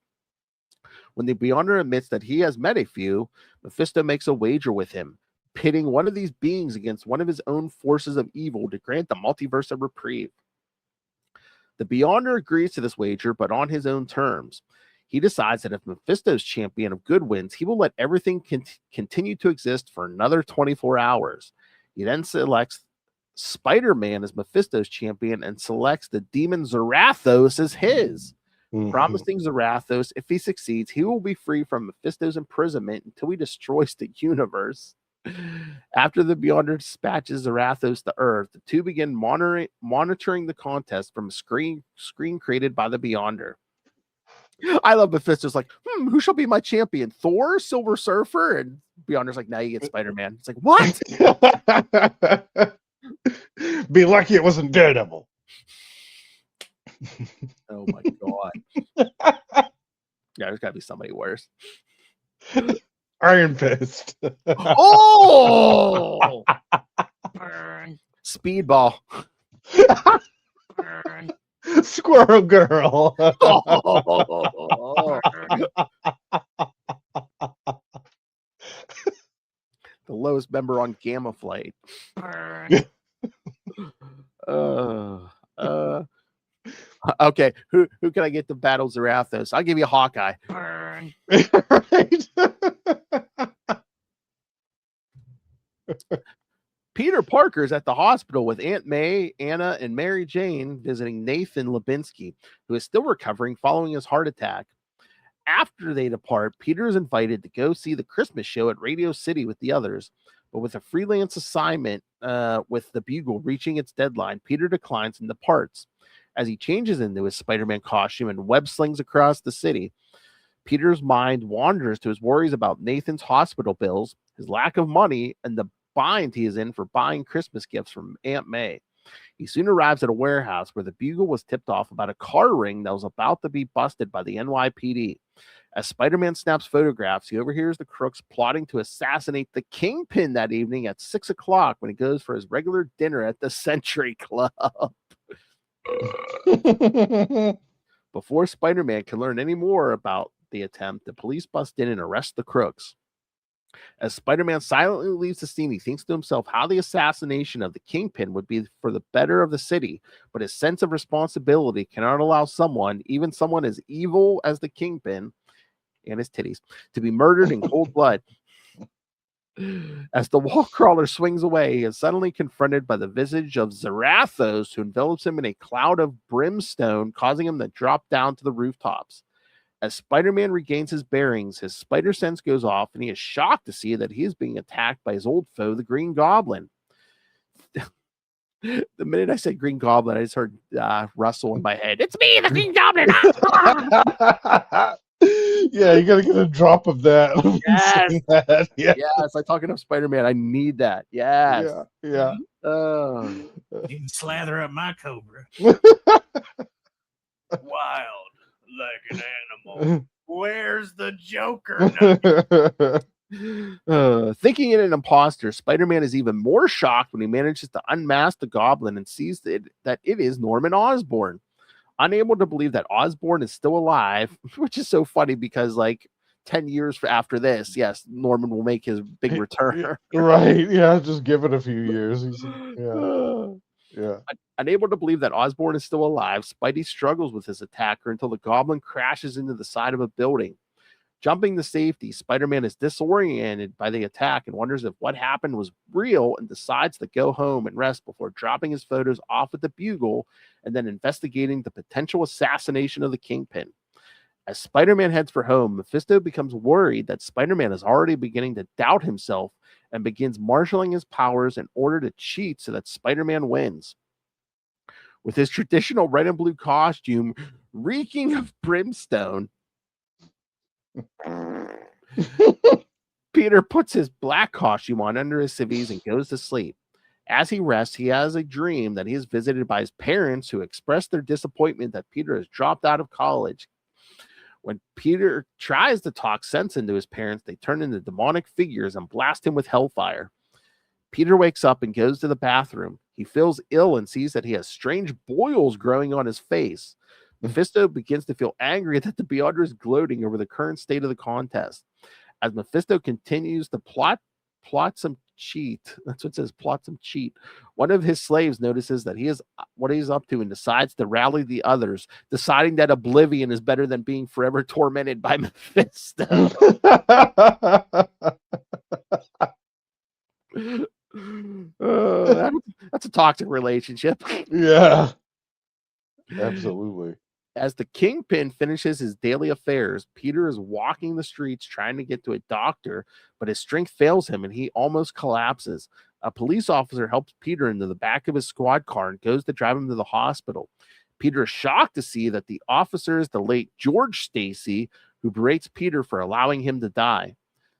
When the Beyonder admits that he has met a few, Mephisto makes a wager with him, pitting one of these beings against one of his own forces of evil to grant the multiverse a reprieve. The Beyonder agrees to this wager, but on his own terms. He decides that if Mephisto's champion of good wins, he will let everything continue to exist for another 24 hours. He then selects Spider-Man as Mephisto's champion and selects the demon Zarathos as his, promising Zarathos, if he succeeds, he will be free from Mephisto's imprisonment until he destroys the universe. After the Beyonder dispatches Zarathos to Earth, the two begin monitoring the contest from a screen created by the Beyonder. I love Mephisto's like, who shall be my champion? Thor, Silver Surfer? And Beyonder's like, now you get Spider-Man. It's like, what? Be lucky it wasn't Daredevil. Oh my god. Yeah, there's gotta be somebody worse. Iron Fist. Oh! Burn. Speedball. Burn. Squirrel Girl. Oh. The lowest member on Gamma Flight. Okay, who can I get to battle Zarathos? I'll give you Hawkeye. Right. Peter Parker is at the hospital with Aunt May, Anna, and Mary Jane visiting Nathan Lubinsky, who is still recovering following his heart attack. After they depart, Peter is invited to go see the Christmas show at Radio City with the others, but with a freelance assignment with the Bugle reaching its deadline, Peter declines and departs. As he changes into his Spider-Man costume and web slings across the city, Peter's mind wanders to his worries about Nathan's hospital bills, his lack of money, and the bind he is in for buying Christmas gifts from Aunt May. He soon arrives at a warehouse where the Bugle was tipped off about a car ring that was about to be busted by the NYPD. As Spider-Man snaps photographs, he overhears the crooks plotting to assassinate the Kingpin that evening at 6 o'clock when he goes for his regular dinner at the Century Club. Before Spider-Man can learn any more about the attempt, the police bust in and arrest the crooks. As Spider-Man silently leaves the scene, he thinks to himself how the assassination of the Kingpin would be for the better of the city, but his sense of responsibility cannot allow someone, even someone as evil as the Kingpin and his titties, to be murdered in cold blood. As the wall crawler swings away, he is suddenly confronted by the visage of Zarathos, who envelops him in a cloud of brimstone, causing him to drop down to the rooftops. As Spider-Man regains his bearings, his spider sense goes off, and he is shocked to see that he is being attacked by his old foe, the Green Goblin. The minute I said Green Goblin, I just heard Russell in my head. It's me, the Green Goblin! Yeah, you gotta get a drop of that. Yes. That. Yeah. Yes, I'm talking of Spider-Man. I need that. Yes. Yeah. You can slather up my Cobra. Wild like an animal. Where's the Joker? Thinking it an imposter, Spider-Man is even more shocked when he manages to unmask the Goblin and sees that it is Norman Osborn. Unable to believe that Osborn is still alive, which is so funny because 10 years after this, yes, Norman will make his big return. Right. Yeah, just give it a few years. Yeah. Unable to believe that Osborn is still alive, Spidey struggles with his attacker until the Goblin crashes into the side of a building. Jumping to safety, Spider-Man is disoriented by the attack and wonders if what happened was real and decides to go home and rest before dropping his photos off at the Bugle and then investigating the potential assassination of the Kingpin. As Spider-Man heads for home, Mephisto becomes worried that Spider-Man is already beginning to doubt himself and begins marshaling his powers in order to cheat so that Spider-Man wins. With his traditional red and blue costume reeking of brimstone, Peter puts his black costume on under his civvies and goes to sleep. As he rests, he has a dream that he is visited by his parents who express their disappointment that Peter has dropped out of college. When Peter tries to talk sense into his parents, they turn into demonic figures and blast him with hellfire. Peter wakes up and goes to the bathroom. He feels ill and sees that he has strange boils growing on his face. Mephisto begins to feel angry that the Beyonder is gloating over the current state of the contest. As Mephisto continues to plot some cheat, that's what it says, plot some cheat. One of his slaves notices that he is what he's up to and decides to rally the others, deciding that oblivion is better than being forever tormented by Mephisto. That's a toxic relationship. Yeah. Absolutely. As the Kingpin finishes his daily affairs, Peter is walking the streets trying to get to a doctor, but his strength fails him and he almost collapses. A police officer helps Peter into the back of his squad car and goes to drive him to the hospital. Peter is shocked to see that the officer is the late George Stacy, who berates Peter for allowing him to die.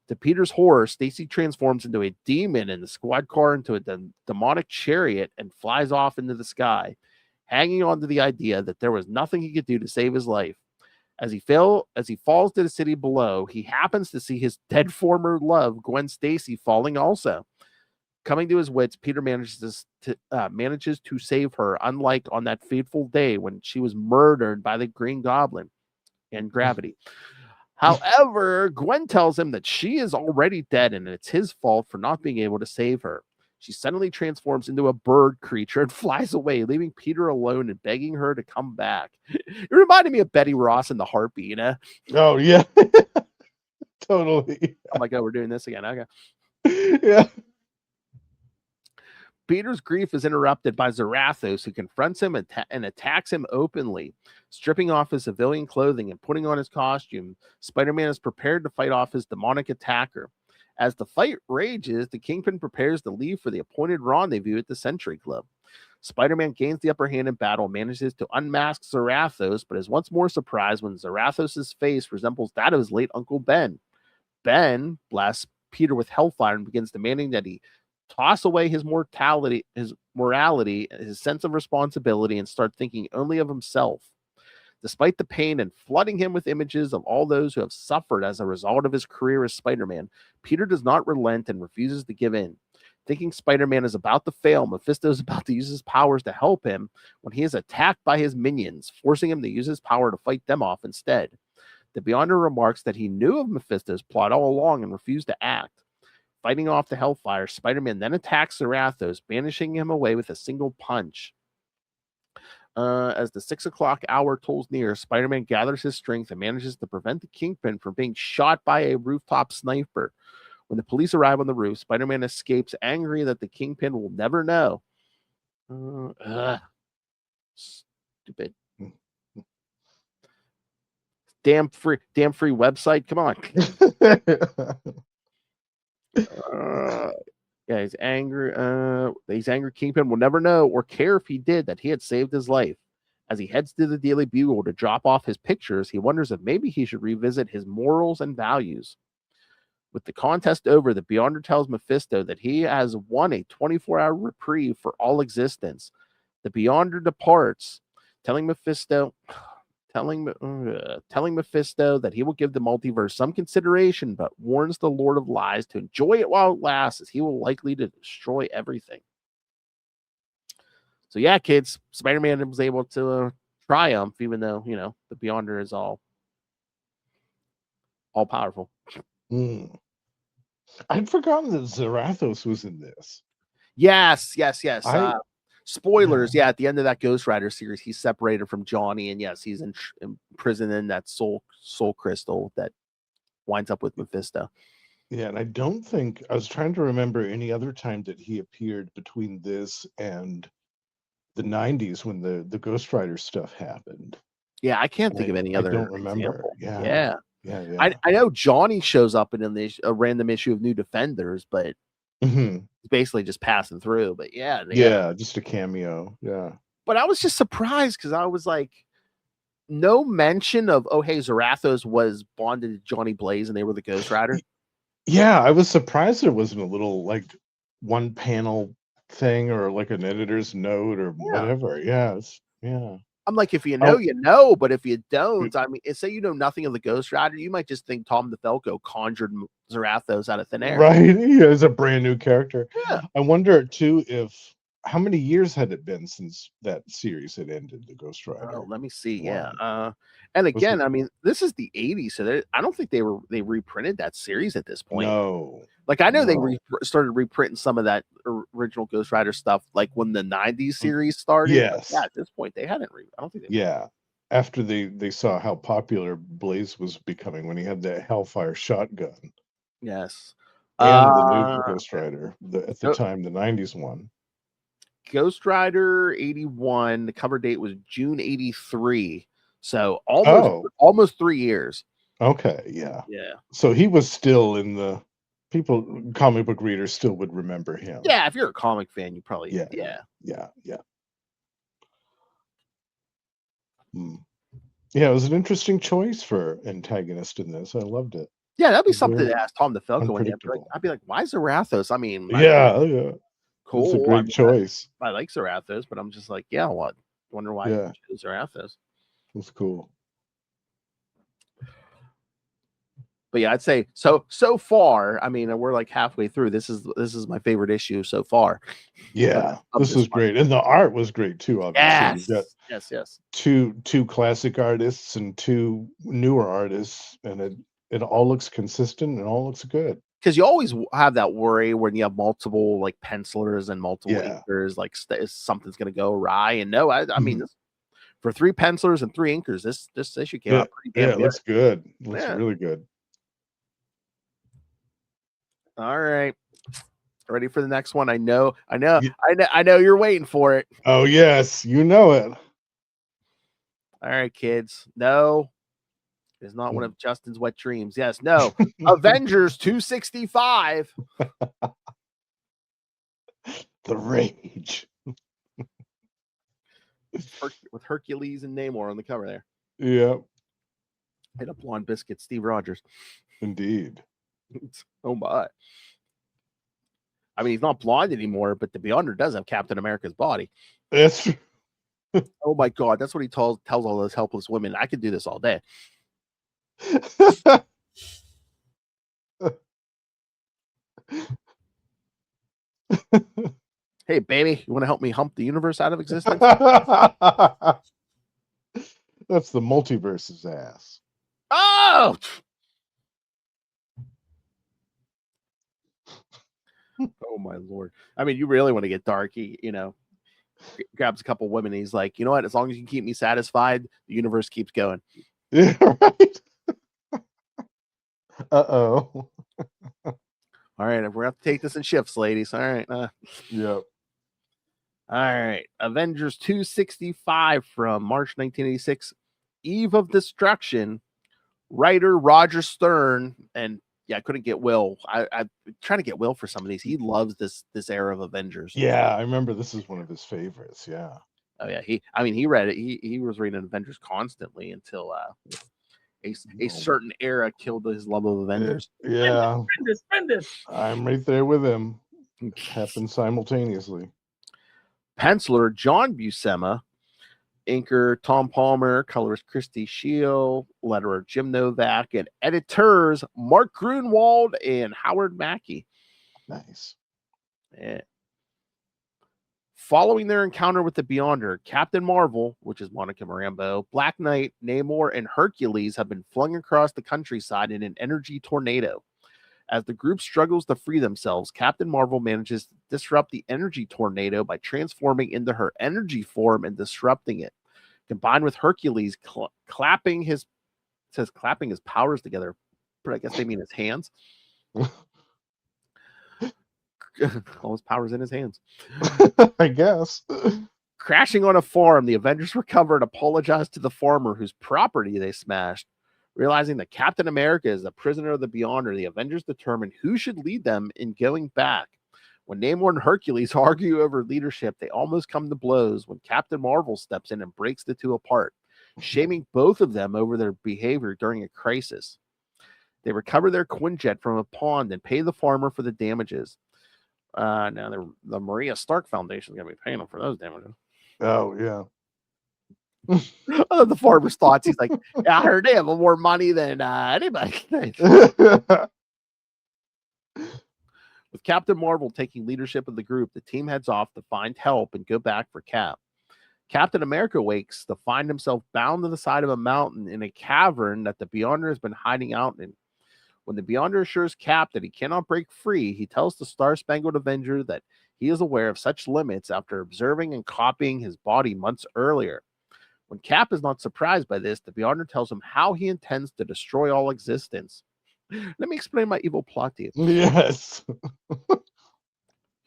To Peter's horror, Stacy transforms into a demon in the squad car into a demonic chariot and flies off into the sky, hanging on to the idea that there was nothing he could do to save his life. As he falls to the city below, he happens to see his dead former love, Gwen Stacy, falling also. Coming to his wits, Peter manages to save her, unlike on that fateful day when she was murdered by the Green Goblin and Gravity. However, Gwen tells him that she is already dead and it's his fault for not being able to save her. She suddenly transforms into a bird creature and flies away, leaving Peter alone and begging her to come back. It reminded me of Betty Ross and the Heartbeat, you know? Oh, yeah. Totally. I'm like, oh, we're doing this again. Okay. Yeah. Peter's grief is interrupted by Zarathos, who confronts him and attacks him openly. Stripping off his civilian clothing and putting on his costume, Spider-Man is prepared to fight off his demonic attacker. As the fight rages, the Kingpin prepares to leave for the appointed rendezvous at the Century Club. Spider-Man gains the upper hand in battle, manages to unmask Zarathos, but is once more surprised when Zarathos' face resembles that of his late Uncle Ben. Ben blasts Peter with hellfire and begins demanding that he toss away his morality, his sense of responsibility, and start thinking only of himself. Despite the pain and flooding him with images of all those who have suffered as a result of his career as Spider-Man, Peter does not relent and refuses to give in. Thinking Spider-Man is about to fail, Mephisto is about to use his powers to help him when he is attacked by his minions, forcing him to use his power to fight them off instead. The Beyonder remarks that he knew of Mephisto's plot all along and refused to act. Fighting off the hellfire, Spider-Man then attacks Zarathos, banishing him away with a single punch. As the 6 o'clock hour tolls near, Spider-Man gathers his strength and manages to prevent the Kingpin from being shot by a rooftop sniper. When the police arrive on the roof, Spider-Man escapes, angry that the Kingpin will never know. Stupid. Damn free website. Come on. Yeah, he's angry. He's angry. Kingpin will never know or care if he did that he had saved his life. As he heads to the Daily Bugle to drop off his pictures, he wonders if maybe he should revisit his morals and values. With the contest over, the Beyonder tells Mephisto that he has won a 24-hour reprieve for all existence. The Beyonder departs, telling Mephisto that he will give the multiverse some consideration, but warns the Lord of Lies to enjoy it while it lasts, as he will likely to destroy everything. So yeah, kids, Spider-Man was able to triumph, even though, you know, the Beyonder is all powerful. I'd forgotten that Zarathos was in this. Yes. Spoilers, yeah. At the end of that Ghost Rider series, he's separated from Johnny, and yes, he's in prison in that soul crystal that winds up with Mephisto. Yeah, and I don't think I was trying to remember any other time that he appeared between this and the 90s when the Ghost Rider stuff happened. Yeah, I can't think of any other. I don't remember. Example. Yeah. I know Johnny shows up in a random issue of New Defenders, but he's basically just passing through. But yeah, just a cameo. Yeah. But I was just surprised because I was like, no mention of, oh, hey, Zarathos was bonded to Johnny Blaze and they were the Ghost Rider. Yeah, I was surprised there wasn't a little like one panel thing or like an editor's note or whatever. Yeah. I'm like, if you know, you know, but if you don't, I mean, say you know nothing of the Ghost Rider, you might just think Tom DeFalco conjured Zarathos out of thin air. Right. Yeah, it's a brand new character. Yeah. I wonder too how many years had it been since that series had ended, the Ghost Rider? Oh, let me see. Yeah. And again, I mean, this is the 80s, so I don't think they reprinted that series at this point. No. Like, I know they started reprinting some of that original Ghost Rider stuff, like when the 90s series started. Yes. Yeah, at this point, they hadn't. I don't think they. Yeah. After they saw how popular Blaze was becoming when he had that Hellfire shotgun. Yes. And the new Ghost Rider, at the time, the 90s one. Ghost Rider 81, the cover date was June 83. So almost 3 years. Okay, yeah. Yeah. So he was still in the comic book readers still would remember him. Yeah, if you're a comic fan, you probably Yeah. Yeah, it was an interesting choice for antagonist in this. I loved it. Yeah, that'd be something to ask Tom DeFalco. I'd be like, why Zarathos? I mean, cool. It's a great choice. I like Zarathos, but I'm just like, yeah, what? Wonder why you chose Zarathos. It's cool. But yeah, I'd say so far. I mean, we're like halfway through. This is my favorite issue so far. Yeah, this was great, and the art was great too. Obviously, yes. Two classic artists and two newer artists, and it all looks consistent and all looks good. Because you always have that worry when you have multiple like pencilers and multiple inkers, like something's going to go awry. And no, I mean, for 3 pencilers and 3 inkers, this issue came out pretty damn good. It looks good. It looks really good. All right, ready for the next one? I know you're waiting for it. Oh yes, you know it. All right, kids. No, it's not one of Justin's wet dreams. Yes, no. Avengers 265. The Rage. With Hercules and Namor on the cover there. Yeah. And a blonde biscuit, Steve Rogers. Indeed. Oh my. I mean, he's not blonde anymore, but the Beyonder does have Captain America's body. That's oh my God. That's what he tells all those helpless women. I could do this all day. Hey, baby, you want to help me hump the universe out of existence? That's the multiverse's ass. Oh! Oh my Lord. I mean, you really want to get dark. He, grabs a couple women and he's like, you know what? As long as you can keep me satisfied, the universe keeps going. Yeah, right. Uh-oh. All right, we're going to have to take this in shifts, ladies. All right. Yep. All right. Avengers 265 from March 1986. Eve of Destruction. Writer Roger Stern, and I couldn't get Will. I'm trying to get Will for some of these. He loves this era of Avengers. Yeah, I remember this is one of his favorites. Yeah. Oh yeah, he read it. He was reading Avengers constantly until a certain era killed his love of Avengers. Yeah. Spend it. I'm right there with him. It happened simultaneously. Penciler John Buscema, inker Tom Palmer, colorist Christy Shield, letterer Jim Novak, and editors Mark Grunwald and Howard Mackey. Nice. Yeah. Following their encounter with the Beyonder, Captain Marvel, which is Monica Rambeau, Black Knight, Namor, and Hercules have been flung across the countryside in an energy tornado. As the group struggles to free themselves, Captain Marvel manages to disrupt the energy tornado by transforming into her energy form and disrupting it. Combined with Hercules clapping his powers together, but I guess they mean his hands. All his powers in his hands. I guess. Crashing on a farm, the Avengers recover and apologize to the farmer whose property they smashed. Realizing that Captain America is a prisoner of the Beyonder, the Avengers determine who should lead them in going back. When Namor and Hercules argue over leadership, they almost come to blows when Captain Marvel steps in and breaks the two apart, shaming both of them over their behavior during a crisis. They recover their Quinjet from a pond and pay the farmer for the damages. Now the Maria Stark Foundation is going to be paying them for those damages. Oh, yeah. The farmer's thoughts. He's like, yeah, I heard they have more money than anybody. With Captain Marvel taking leadership of the group, the team heads off to find help and go back for Cap. Captain America wakes to find himself bound to the side of a mountain in a cavern that the Beyonder has been hiding out in. When the Beyonder assures Cap that he cannot break free, he tells the Star-Spangled Avenger that he is aware of such limits after observing and copying his body months earlier. When Cap is not surprised by this, the Beyonder tells him how he intends to destroy all existence. Let me explain my evil plot to you. Yes.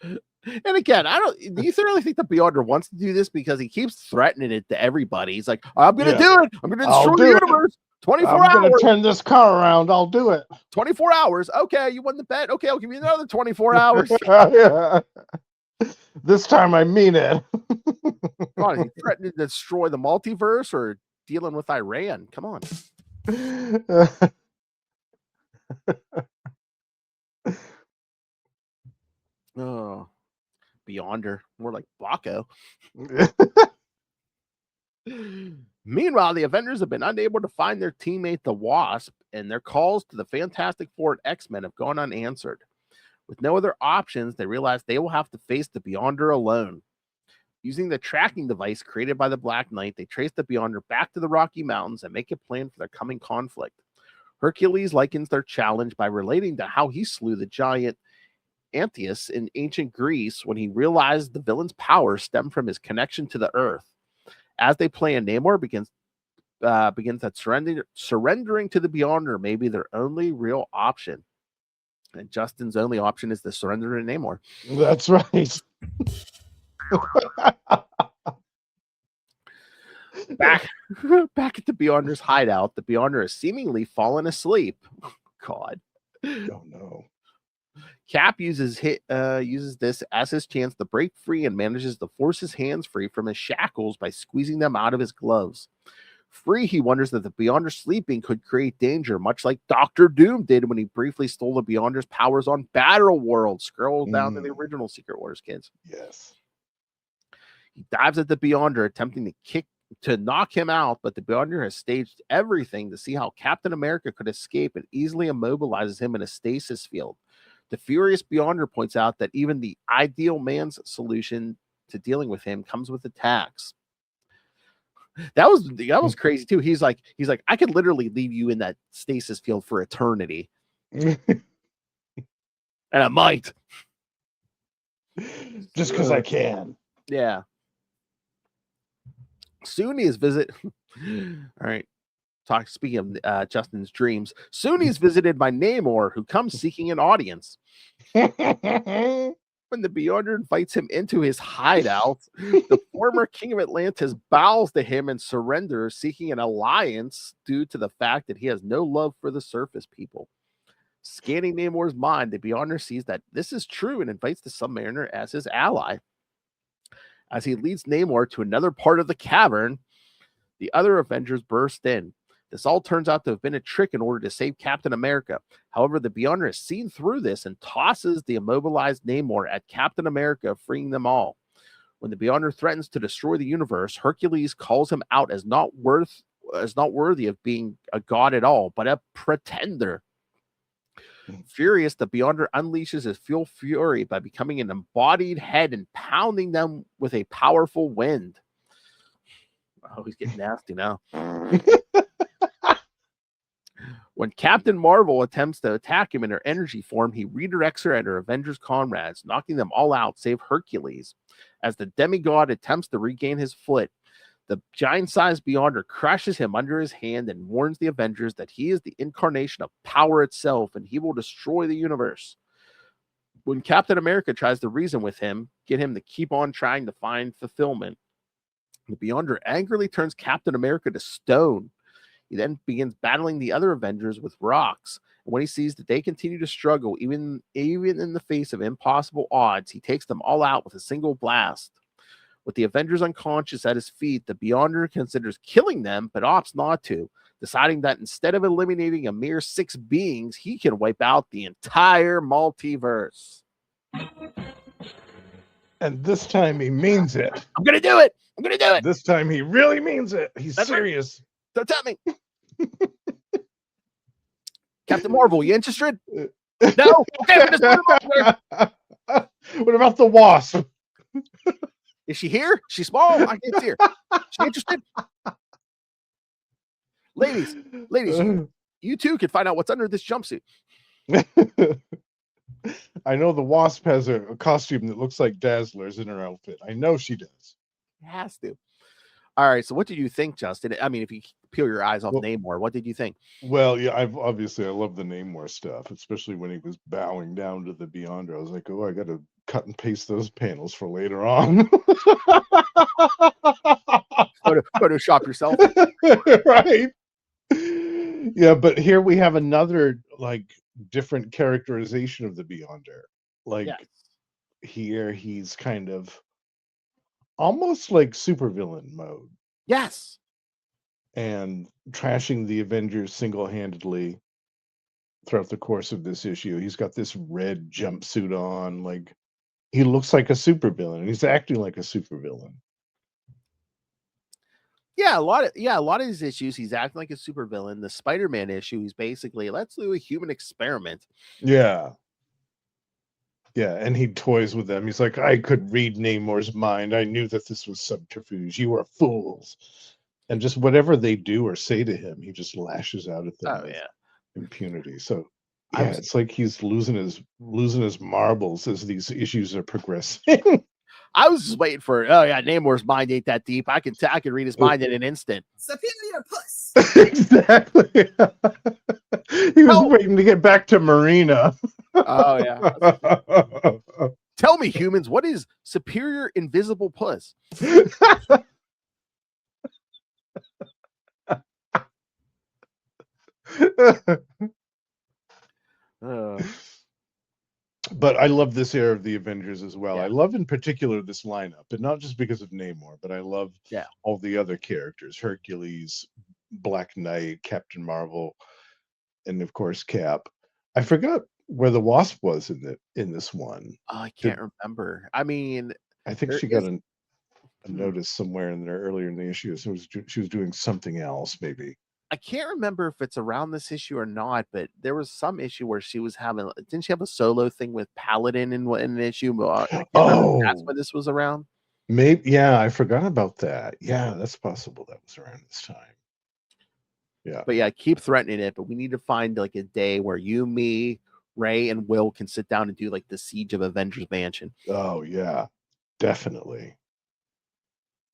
And again, do you really think the Beyonder wants to do this because he keeps threatening it to everybody? He's like, I'm going to do it. I'm going to destroy the universe. 24 hours. I'm going to turn this car around. I'll do it. 24 hours. Okay, you won the bet. Okay, I'll give you another 24 hours. Yeah. This time I mean it. God, is he threatening to destroy the multiverse or dealing with Iran? Come on. Oh, Beyonder. More like Baco. Meanwhile, the Avengers have been unable to find their teammate, the Wasp, and their calls to the Fantastic Four and X-Men have gone unanswered. With no other options, they realize they will have to face the Beyonder alone. Using the tracking device created by the Black Knight, they trace the Beyonder back to the Rocky Mountains and make a plan for their coming conflict. Hercules likens their challenge by relating to how he slew the giant Antaeus in ancient Greece when he realized the villain's power stemmed from his connection to the earth. As they plan, Namor begins that surrendering to the Beyonder may be their only real option. And Justin's only option is to surrender to Namor. That's right. Back at the Beyonder's hideout, the Beyonder has seemingly fallen asleep. God. Oh no. Cap uses this as his chance to break free and manages to force his hands free from his shackles by squeezing them out of his gloves. Free, he wonders that the Beyonder sleeping could create danger, much like Dr. Doom did when he briefly stole the Beyonder's powers on Battle World. Scroll down to the original Secret Wars, kids. Yes. He dives at the Beyonder, attempting to knock him out, but the Beyonder has staged everything to see how Captain America could escape and easily immobilizes him in a stasis field. The furious Beyonder points out that even the ideal man's solution to dealing with him comes with attacks. That was crazy too. He's like, I could literally leave you in that stasis field for eternity. And I might. Just because I can. Yeah. Soon he is visit. All right. Speaking of Justin's dreams, soon he's visited by Namor, who comes seeking an audience. When the Beyonder invites him into his hideout, the former king of Atlantis bows to him and surrenders, seeking an alliance due to the fact that he has no love for the surface people. Scanning Namor's mind, the Beyonder sees that this is true and invites the Submariner as his ally. As he leads Namor to another part of the cavern, the other Avengers burst in. This all turns out to have been a trick in order to save Captain America. However, the Beyonder has seen through this and tosses the immobilized Namor at Captain America, freeing them all. When the Beyonder threatens to destroy the universe, Hercules calls him out as not worthy of being a god at all, but a pretender. Furious, the Beyonder unleashes his full fury by becoming an embodied head and pounding them with a powerful wind. Oh, he's getting nasty now. When Captain Marvel attempts to attack him in her energy form, he redirects her at her Avengers comrades, knocking them all out save Hercules. As the demigod attempts to regain his foot, the giant-sized Beyonder crushes him under his hand and warns the Avengers that he is the incarnation of power itself and he will destroy the universe. When Captain America tries to reason with him, get him to keep on trying to find fulfillment, the Beyonder angrily turns Captain America to stone. He then begins battling the other Avengers with rocks. And when he sees that they continue to struggle, even in the face of impossible odds, he takes them all out with a single blast. With the Avengers unconscious at his feet, the Beyonder considers killing them, but opts not to, deciding that instead of eliminating a mere 6 beings, he can wipe out the entire multiverse. And this time he means it. I'm going to do it. I'm going to do it. This time he really means it. He's serious. Don't tell me. Captain Marvel, you interested? No? Okay, we're just put him over there. What about the Wasp? Is she here? She's small. I can't see her. She interested? Ladies, you too can find out what's under this jumpsuit. I know the Wasp has a costume that looks like Dazzler's in her outfit. I know she does. It has to. All right. So, what did you think, Justin? I mean, if you peel your eyes off Namor, what did you think? Well, yeah, I love the Namor stuff, especially when he was bowing down to the Beyonder. I was like, oh, I got to cut and paste those panels for later on. Photoshop yourself, right? Yeah, but here we have another different characterization of the Beyonder. Here he's kind of almost like supervillain mode. Yes. And trashing the Avengers single-handedly throughout the course of this issue. He's got this red jumpsuit on, he looks like a supervillain, and he's acting like a supervillain. Yeah, a lot of these issues, he's acting like a supervillain. The Spider-Man issue, he's basically, let's do a human experiment. Yeah. Yeah, and he toys with them. He's like, I could read Namor's mind. I knew that this was subterfuge. You are fools. And just whatever they do or say to him, he just lashes out at them with impunity. So yeah, it's like he's losing his marbles as these issues are progressing. I was just waiting for, Namor's mind ain't that deep. I can read his mind in an instant. Superior puss. Exactly. He was waiting to get back to Marina. Oh yeah. Tell me, humans, what is superior invisible puss? But I love this era of the Avengers as well. Yeah. I love in particular this lineup, but not just because of Namor, but I love all the other characters: Hercules, Black Knight, Captain Marvel, and of course Cap. I forgot where the Wasp was in this one. Oh, I can't remember. I mean, I think she got a notice somewhere in there earlier in the issue. So she was doing something else, maybe. I can't remember if it's around this issue or not, but there was some issue where she was having. Didn't she have a solo thing with Paladin in an issue? That's when this was around. Maybe, yeah, I forgot about that. Yeah, that's possible. That was around this time. Yeah, but yeah, keep threatening it. But we need to find a day where you, me, Ray, and Will can sit down and do the Siege of Avengers Mansion. Oh yeah, definitely.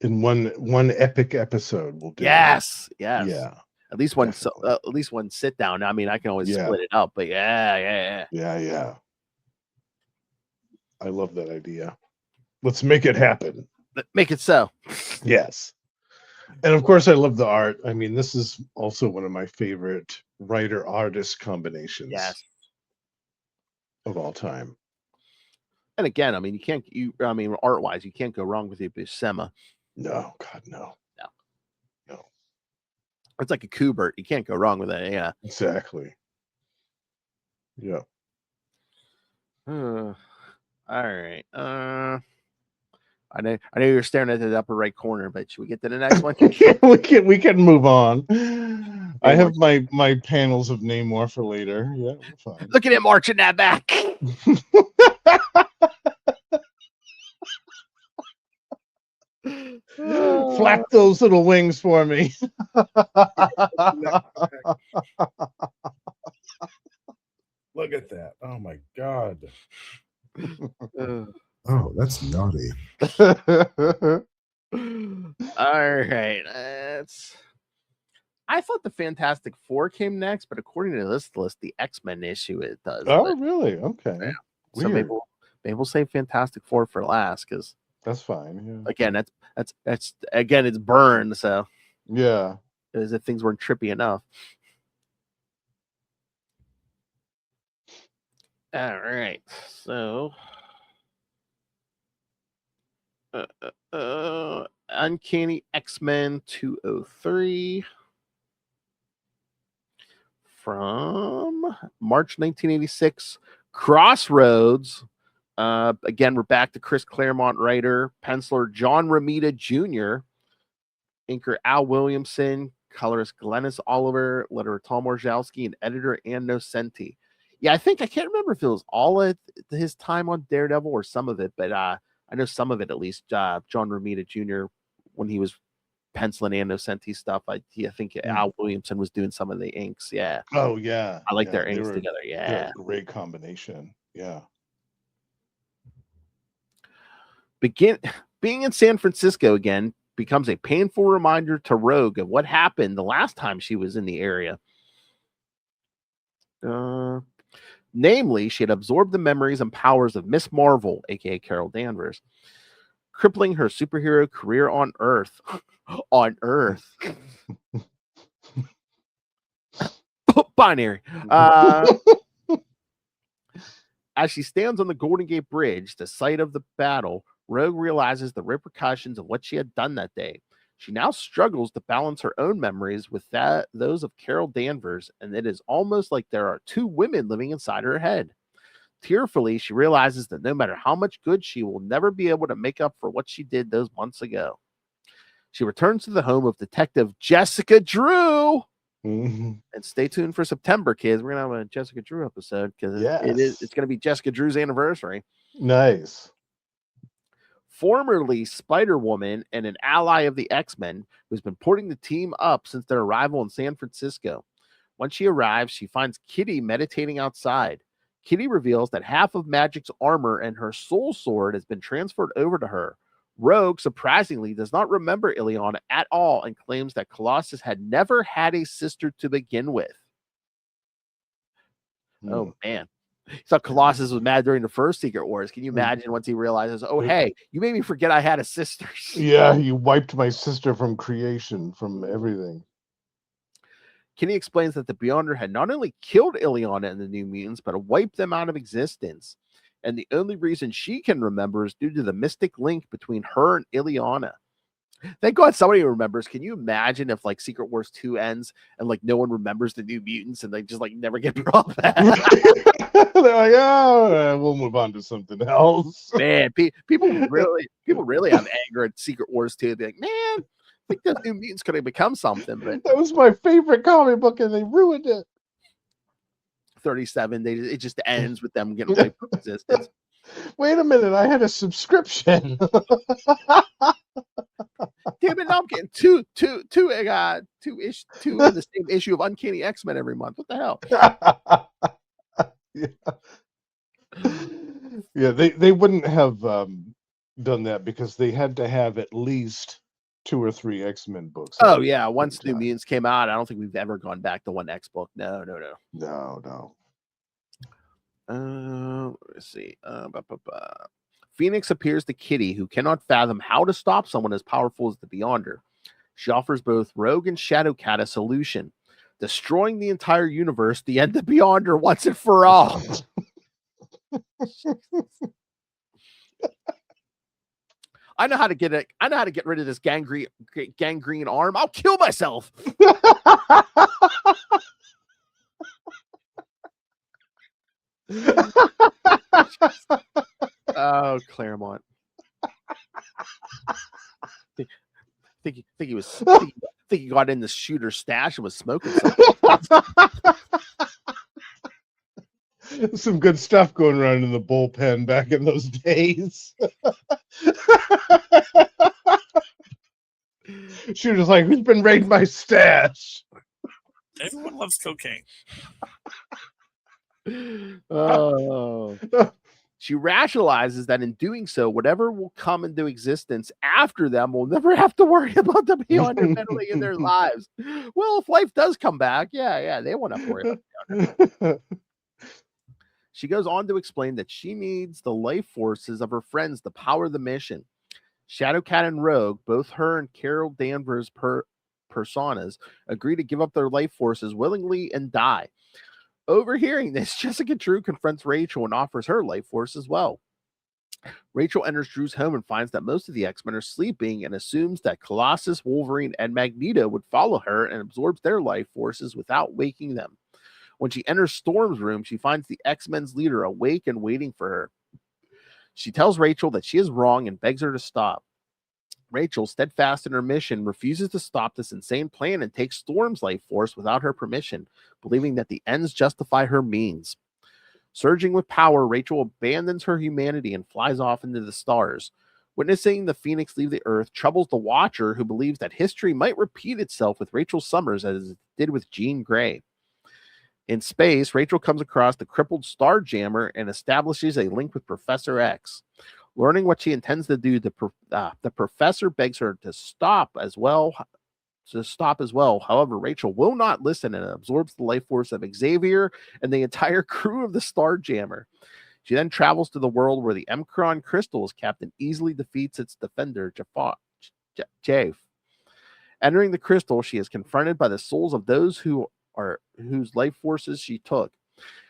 In one epic episode, we'll do. Yes. Yeah. At least one sit down. I mean, I can always split it up, but yeah. I love that idea. Let's make it happen. Make it so. Yes. And of course, I love the art. I mean, this is also one of my favorite writer-artist combinations of all time. And again, I mean, art-wise, you can't go wrong with the Buscema. No, God, no. It's like a Kubert. You can't go wrong with that. Yeah. Exactly. Yeah. All right. I know you're staring at the upper right corner, but should we get to the next one? we can move on. I have my panels of Namor for later. Yeah, we're fine. Look at him marching that back. Flap those little wings for me. Look at that. Oh my God. Oh, that's naughty. All right. I thought the Fantastic Four came next, but according to this list, the X-Men issue it does. Oh, really? Okay. Yeah. So maybe we'll save Fantastic Four for last, because that's fine. Yeah. Again, that's again, it's burned. So yeah, as if things weren't trippy enough. All right, so Uncanny X-Men 203 from March 1986. Crossroads. Again, we're back to Chris Claremont, writer, penciler John Romita Jr., inker Al Williamson, colorist Glennis Oliver, letterer Tom Orzalski, and editor Ann Nocenti. Yeah, I can't remember if it was all at his time on Daredevil or some of it, but I know some of it at least. John Romita Jr., when he was penciling Ann Nocenti stuff, I think Al Williamson was doing some of the inks. Yeah. Oh, yeah. I like their inks together. Yeah. Great combination. Yeah. Being in San Francisco again becomes a painful reminder to Rogue of what happened the last time she was in the area. Namely, she had absorbed the memories and powers of Miss Marvel, aka Carol Danvers, crippling her superhero career on Earth. On Earth. Binary. As she stands on the Golden Gate Bridge, the site of the battle, Rogue realizes the repercussions of what she had done that day. She now struggles to balance her own memories with those of Carol Danvers, and it is almost like there are two women living inside her head. Tearfully, she realizes that no matter how much good, she will never be able to make up for what she did those months ago. She returns to the home of Detective Jessica Drew. Mm-hmm. And stay tuned for September, kids. We're gonna have a Jessica Drew episode because it's gonna be Jessica Drew's anniversary. Nice. Formerly Spider-Woman and an ally of the X-Men, who's been putting the team up since their arrival in San Francisco. When she arrives, she finds Kitty meditating outside. Kitty reveals that half of Magic's armor and her soul sword has been transferred over to her. Rogue, surprisingly, does not remember Illyana at all and claims that Colossus had never had a sister to begin with. Oh, man. He thought Colossus was mad during the first Secret Wars. Can you imagine once he realizes, oh, hey, you made me forget I had a sister? Yeah, you wiped my sister from creation, from everything. Kitty explains that the Beyonder had not only killed Illyana and the New Mutants, but wiped them out of existence. And the only reason she can remember is due to the mystic link between her and Illyana. Thank God somebody remembers. Can you imagine if like Secret Wars 2 ends and like no one remembers the New Mutants and they just like never get brought back? They're like, oh, we'll move on to something else. Man, people really have anger at Secret Wars 2. They're like, man, I think those New Mutants could have become something. But that was my favorite comic book and they ruined it. 37, it just ends with them getting wiped from existence. Wait a minute, I had a subscription. Damn it, now I'm getting two of the same issue of Uncanny X-Men every month. What the hell? Yeah, they wouldn't have done that because they had to have at least 2 or 3 X-Men books. Oh yeah, once New Mutants came out, I don't think we've ever gone back to one X book. No. Let's see. Phoenix appears to Kitty, who cannot fathom how to stop someone as powerful as the Beyonder. She offers both Rogue and Shadowcat a solution: destroying the entire universe to end the Beyonder once and for all. I know how to get it. I know how to get rid of this gangrene arm. I'll kill myself. Oh, Claremont. Think he was think he got in the shooter's stash and was smoking something. Some good stuff going around in the bullpen back in those days. Shooter's like, who's been raiding my stash? Everyone loves cocaine. Oh. She rationalizes that in doing so, whatever will come into existence after them will never have to worry about the Beyonder meddling in their lives. Well, if life does come back, yeah, they won't have to worry about the Beyonder. She goes on to explain that she needs the life forces of her friends to power the mission. Shadowcat and Rogue, both her and Carol Danvers' personas, agree to give up their life forces willingly and die. Overhearing this, Jessica Drew confronts Rachel and offers her life force as well. Rachel enters Drew's home and finds that most of the X-Men are sleeping and assumes that Colossus, Wolverine, and Magneto would follow her and absorbs their life forces without waking them. When she enters Storm's room, she finds the X-Men's leader awake and waiting for her. She tells Rachel that she is wrong and begs her to stop. Rachel, steadfast in her mission, refuses to stop this insane plan and takes Storm's life force without her permission, believing that the ends justify her means. Surging with power, Rachel abandons her humanity and flies off into the stars. Witnessing the Phoenix leave the Earth troubles the Watcher, who believes that history might repeat itself with Rachel Summers as it did with Jean Grey. In space, Rachel comes across the crippled Starjammer and establishes a link with Professor X. Learning what she intends to do, the professor begs her to stop as well. However, Rachel will not listen and absorbs the life force of Xavier and the entire crew of the Starjammer. She then travels to the world where the Emkron crystal is kept and easily defeats its defender, Jave. Entering the crystal, she is confronted by the souls of those whose life forces she took.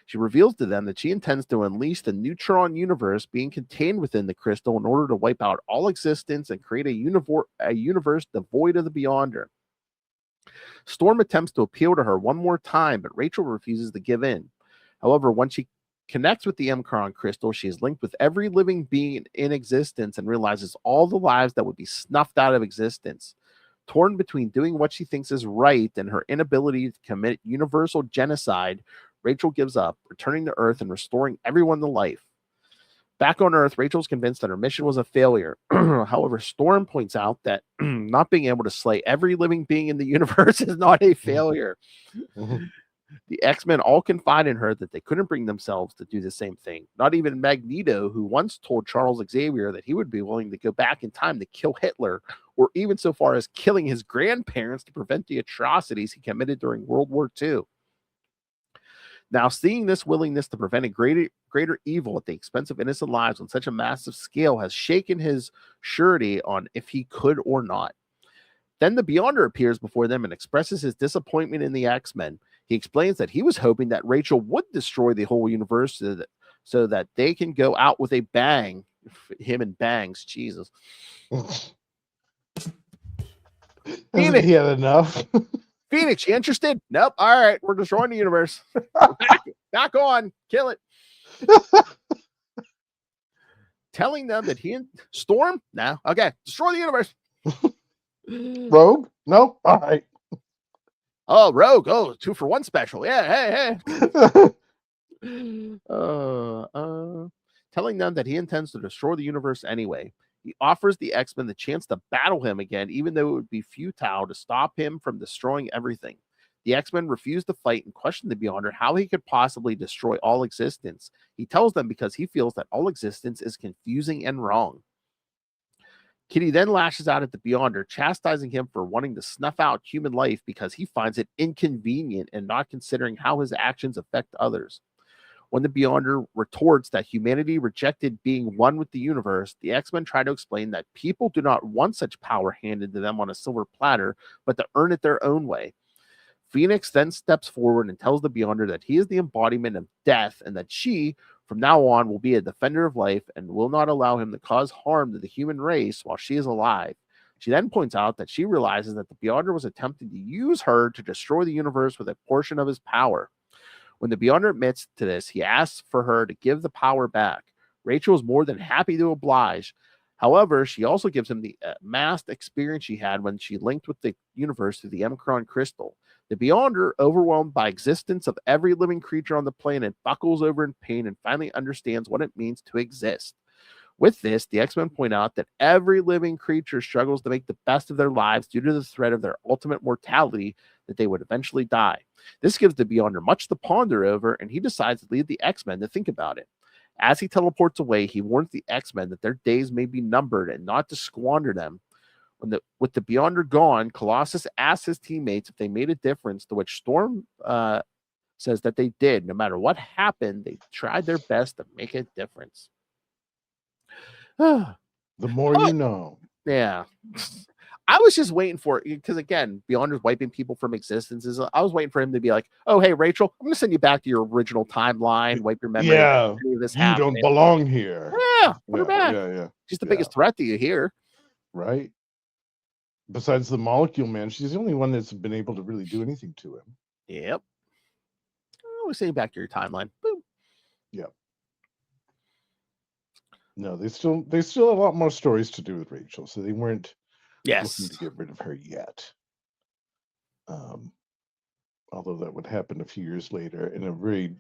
She reveals to them that she intends to unleash the neutron universe being contained within the crystal in order to wipe out all existence and create a universe devoid of the Beyonder. Storm attempts to appeal to her one more time, but Rachel refuses to give in. However, once she connects with the Emkron crystal, she is linked with every living being in existence and realizes all the lives that would be snuffed out of existence. Torn between doing what she thinks is right and her inability to commit universal genocide, Rachel gives up, returning to Earth and restoring everyone to life. Back on Earth, Rachel's convinced that her mission was a failure. However, Storm points out that not being able to slay every living being in the universe is not a failure. The X-Men all confide in her that they couldn't bring themselves to do the same thing. Not even Magneto, who once told Charles Xavier that he would be willing to go back in time to kill Hitler, or even so far as killing his grandparents to prevent the atrocities he committed during World War II. Now, seeing this willingness to prevent a greater evil at the expense of innocent lives on such a massive scale has shaken his surety on if he could or not. Then the Beyonder appears before them and expresses his disappointment in the X-Men. He explains that he was hoping that Rachel would destroy the whole universe so that they can go out with a bang. Him and bangs, Jesus. He had enough. Phoenix, you interested? Nope. All right, we're destroying the universe. Back on. Kill it. Telling them that he and Storm? No. Okay. Destroy the universe. Rogue? No? All right. Oh, Rogue. Oh, 2-for-1 special. Yeah. Hey. Telling them that he intends to destroy the universe anyway. He offers the X-Men the chance to battle him again, even though it would be futile to stop him from destroying everything. The X-Men refuse to fight and question the Beyonder how he could possibly destroy all existence. He tells them because he feels that all existence is confusing and wrong. Kitty then lashes out at the Beyonder, chastising him for wanting to snuff out human life because he finds it inconvenient and not considering how his actions affect others. When the Beyonder retorts that humanity rejected being one with the universe, the X-Men try to explain that people do not want such power handed to them on a silver platter, but to earn it their own way. Phoenix then steps forward and tells the Beyonder that he is the embodiment of death and that she, from now on, will be a defender of life and will not allow him to cause harm to the human race while she is alive. She then points out that she realizes that the Beyonder was attempting to use her to destroy the universe with a portion of his power. When the Beyonder admits to this, he asks for her to give the power back. Rachel is more than happy to oblige. However, she also gives him the masked experience she had when she linked with the universe through the Emicron crystal. The Beyonder, overwhelmed by existence of every living creature on the planet, buckles over in pain and finally understands what it means to exist. With this, the X-Men point out that every living creature struggles to make the best of their lives due to the threat of their ultimate mortality, that they would eventually die. This gives the Beyonder much to ponder over, and he decides to lead the X-Men to think about it. As he teleports away, he warns the X-Men that their days may be numbered and not to squander them. With the Beyonder gone, Colossus asks his teammates if they made a difference, to which Storm says that they did. No matter what happened, they tried their best to make a difference. The more you know. Yeah. I was just waiting for it because, again, Beyonder's wiping people from existences. I was waiting for him to be like, "Oh, hey, Rachel, I'm going to send you back to your original timeline, wipe your memory. Yeah, this you don't belong here. Yeah, put her back. Yeah. She's the biggest threat to you here, right? Besides the Molecule Man, she's the only one that's been able to really do anything to him. Yep. We'll send you back to your timeline. Boom. Yep. No, they still have a lot more stories to do with Rachel, so they weren't looking to get rid of her yet. Although that would happen a few years later in a very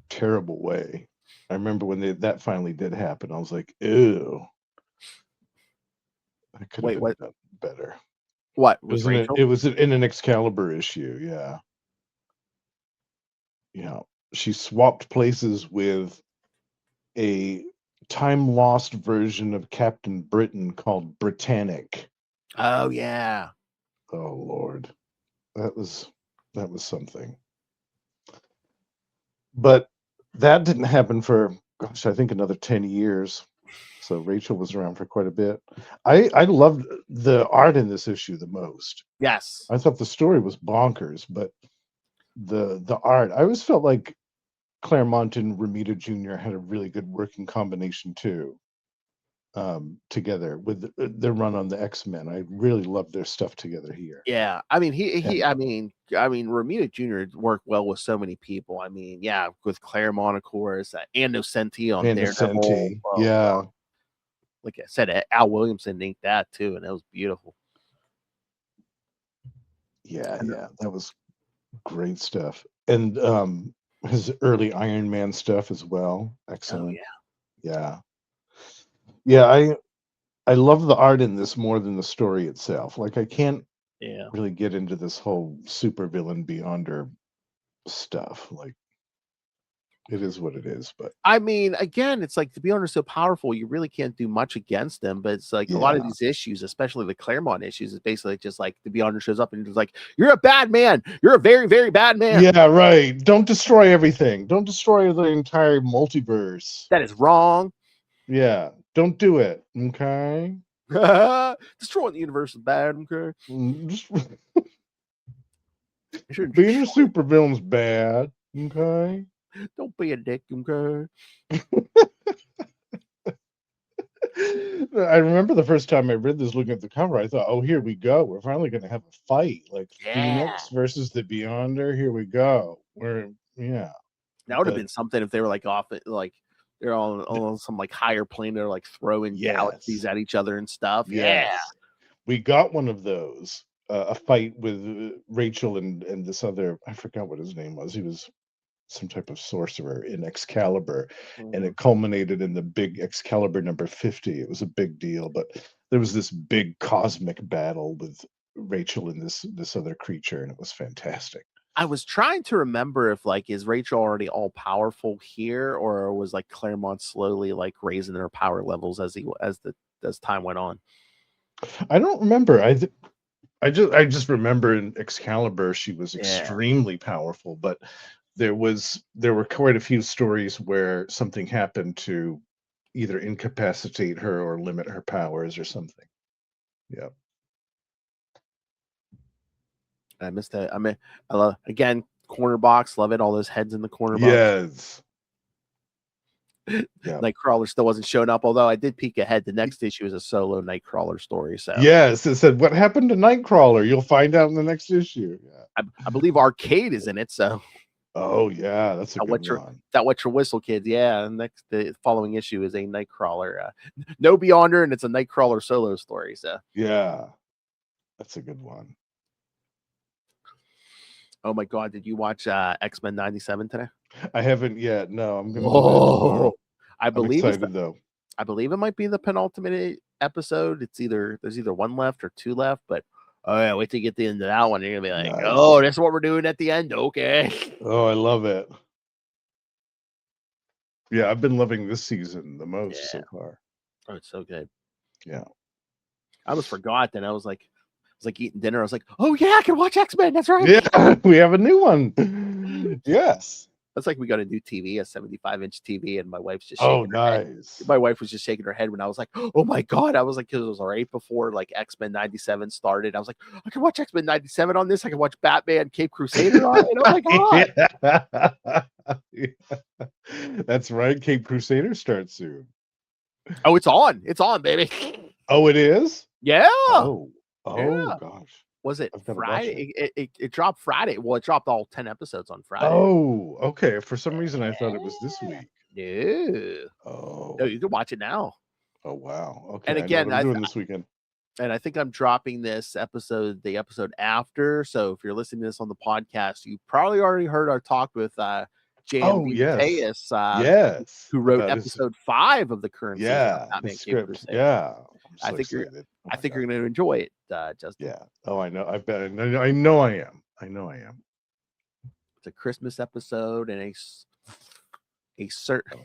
terrible way. I remember when that finally did happen, I was like, ew. I could have been done better. What was Rachel? It was in an Excalibur issue, yeah. Yeah. She swapped places with a time-lost version of Captain Britain called Britannic. Oh, yeah. Oh, Lord. That was something. But that didn't happen for, gosh, I think another 10 years. So Rachel was around for quite a bit. I loved the art in this issue the most. Yes. I thought the story was bonkers, but the art, I always felt like Claremont and Romita Jr. had a really good working combination too. Together with their run on the X-Men. I really loved their stuff together here. Yeah. I mean, Romita Jr. worked well with so many people. I mean, yeah, with Claremont, of course, and Nocenti on Daredevil. Yeah. Like I said, Al Williamson inked that too, and that was beautiful. Yeah, that was great stuff. And his early Iron Man stuff as well. Excellent. Oh, yeah, I love the art in this more than the story itself. Like, I can't really get into this whole supervillain Beyonder stuff. Like, it is what it is. But I mean, again, it's like the Beyonder is so powerful, you really can't do much against them. But it's like a lot of these issues, especially the Claremont issues, is basically just like the Beyonder shows up and it's like, "You're a bad man. You're a very, very bad man." Yeah, right. Don't destroy everything. Don't destroy the entire multiverse. That is wrong. Yeah, don't do it. Okay. Destroying the universe is bad. Okay. Being a supervillain's bad. Okay. Don't be a dick. Okay. I remember the first time I read this, looking at the cover, I thought, "Oh, here we go. We're finally going to have a fight, like Phoenix versus the Beyonder. Here we go." That would have been something if they were like off, like they're on some like higher plane. They're like throwing galaxies at each other and stuff. Yes. Yeah, we got one of those. A fight with Rachel and this other, I forgot what his name was. He was some type of sorcerer in Excalibur, and it culminated in the big Excalibur number 50. It was a big deal, but there was this big cosmic battle with Rachel and this other creature, and it was fantastic. I was trying to remember if like, is Rachel already all powerful here, or was like Claremont slowly like raising their power levels as time went on? I don't remember. I just remember in Excalibur she was extremely powerful, but there were quite a few stories where something happened to either incapacitate her or limit her powers or something. Yeah. I missed that. I mean, I love again corner box. Love it. All those heads in the corner box. Yes. Yeah. Nightcrawler still wasn't showing up, although I did peek ahead. The next issue is a solo Nightcrawler story. So yes, it said, "What happened to Nightcrawler?" You'll find out in the next issue. Yeah. I believe Arcade is in it. So oh yeah, that's a good one. That Wet Your Whistle Kids. Yeah, and the following issue is a Nightcrawler, no Beyonder, and it's a Nightcrawler solo story. So yeah, that's a good one. Oh my God, did you watch X-Men 97 today? I haven't yet. No, I'm gonna do that tomorrow. I'm excited though. I believe it might be the penultimate episode. There's either one left or two left, but oh yeah, wait till you get to the end of that one. You're gonna be like, nice. Oh, this is what we're doing at the end. Okay. Oh, I love it. Yeah, I've been loving this season the most so far. Oh, it's so good. Yeah. I almost forgot that I was like eating dinner. I was like, oh yeah, I can watch X-Men. That's right. Yeah, we have a new one. Yes. That's like we got a new TV, a 75-inch TV, and my wife's just shaking her head. My wife was just shaking her head when I was like, oh my God. I was like, because it was right before like X-Men 97 started. I was like, I can watch X-Men 97 on this. I can watch Batman, Cape Crusader on it. Oh my God. Yeah. That's right. Cape Crusader starts soon. Oh, it's on. It's on, baby. Oh, it is? Yeah. Oh yeah. Gosh. Was it Friday? It dropped Friday. Well, it dropped all 10 episodes on Friday. Oh, okay. For some reason, I thought it was this week. No. Oh. No, you can watch it now. Oh, wow. Okay. And again, I'm doing this weekend. And I think I'm dropping this episode, the episode after. So if you're listening to this on the podcast, you probably already heard our talk with JMD yes. who wrote episode 5 of the current season of Batman Cape Crusader. Yeah. I think you're going to enjoy it, Justin. Yeah. Oh, I know. I bet. I know I am. It's a Christmas episode and a certain.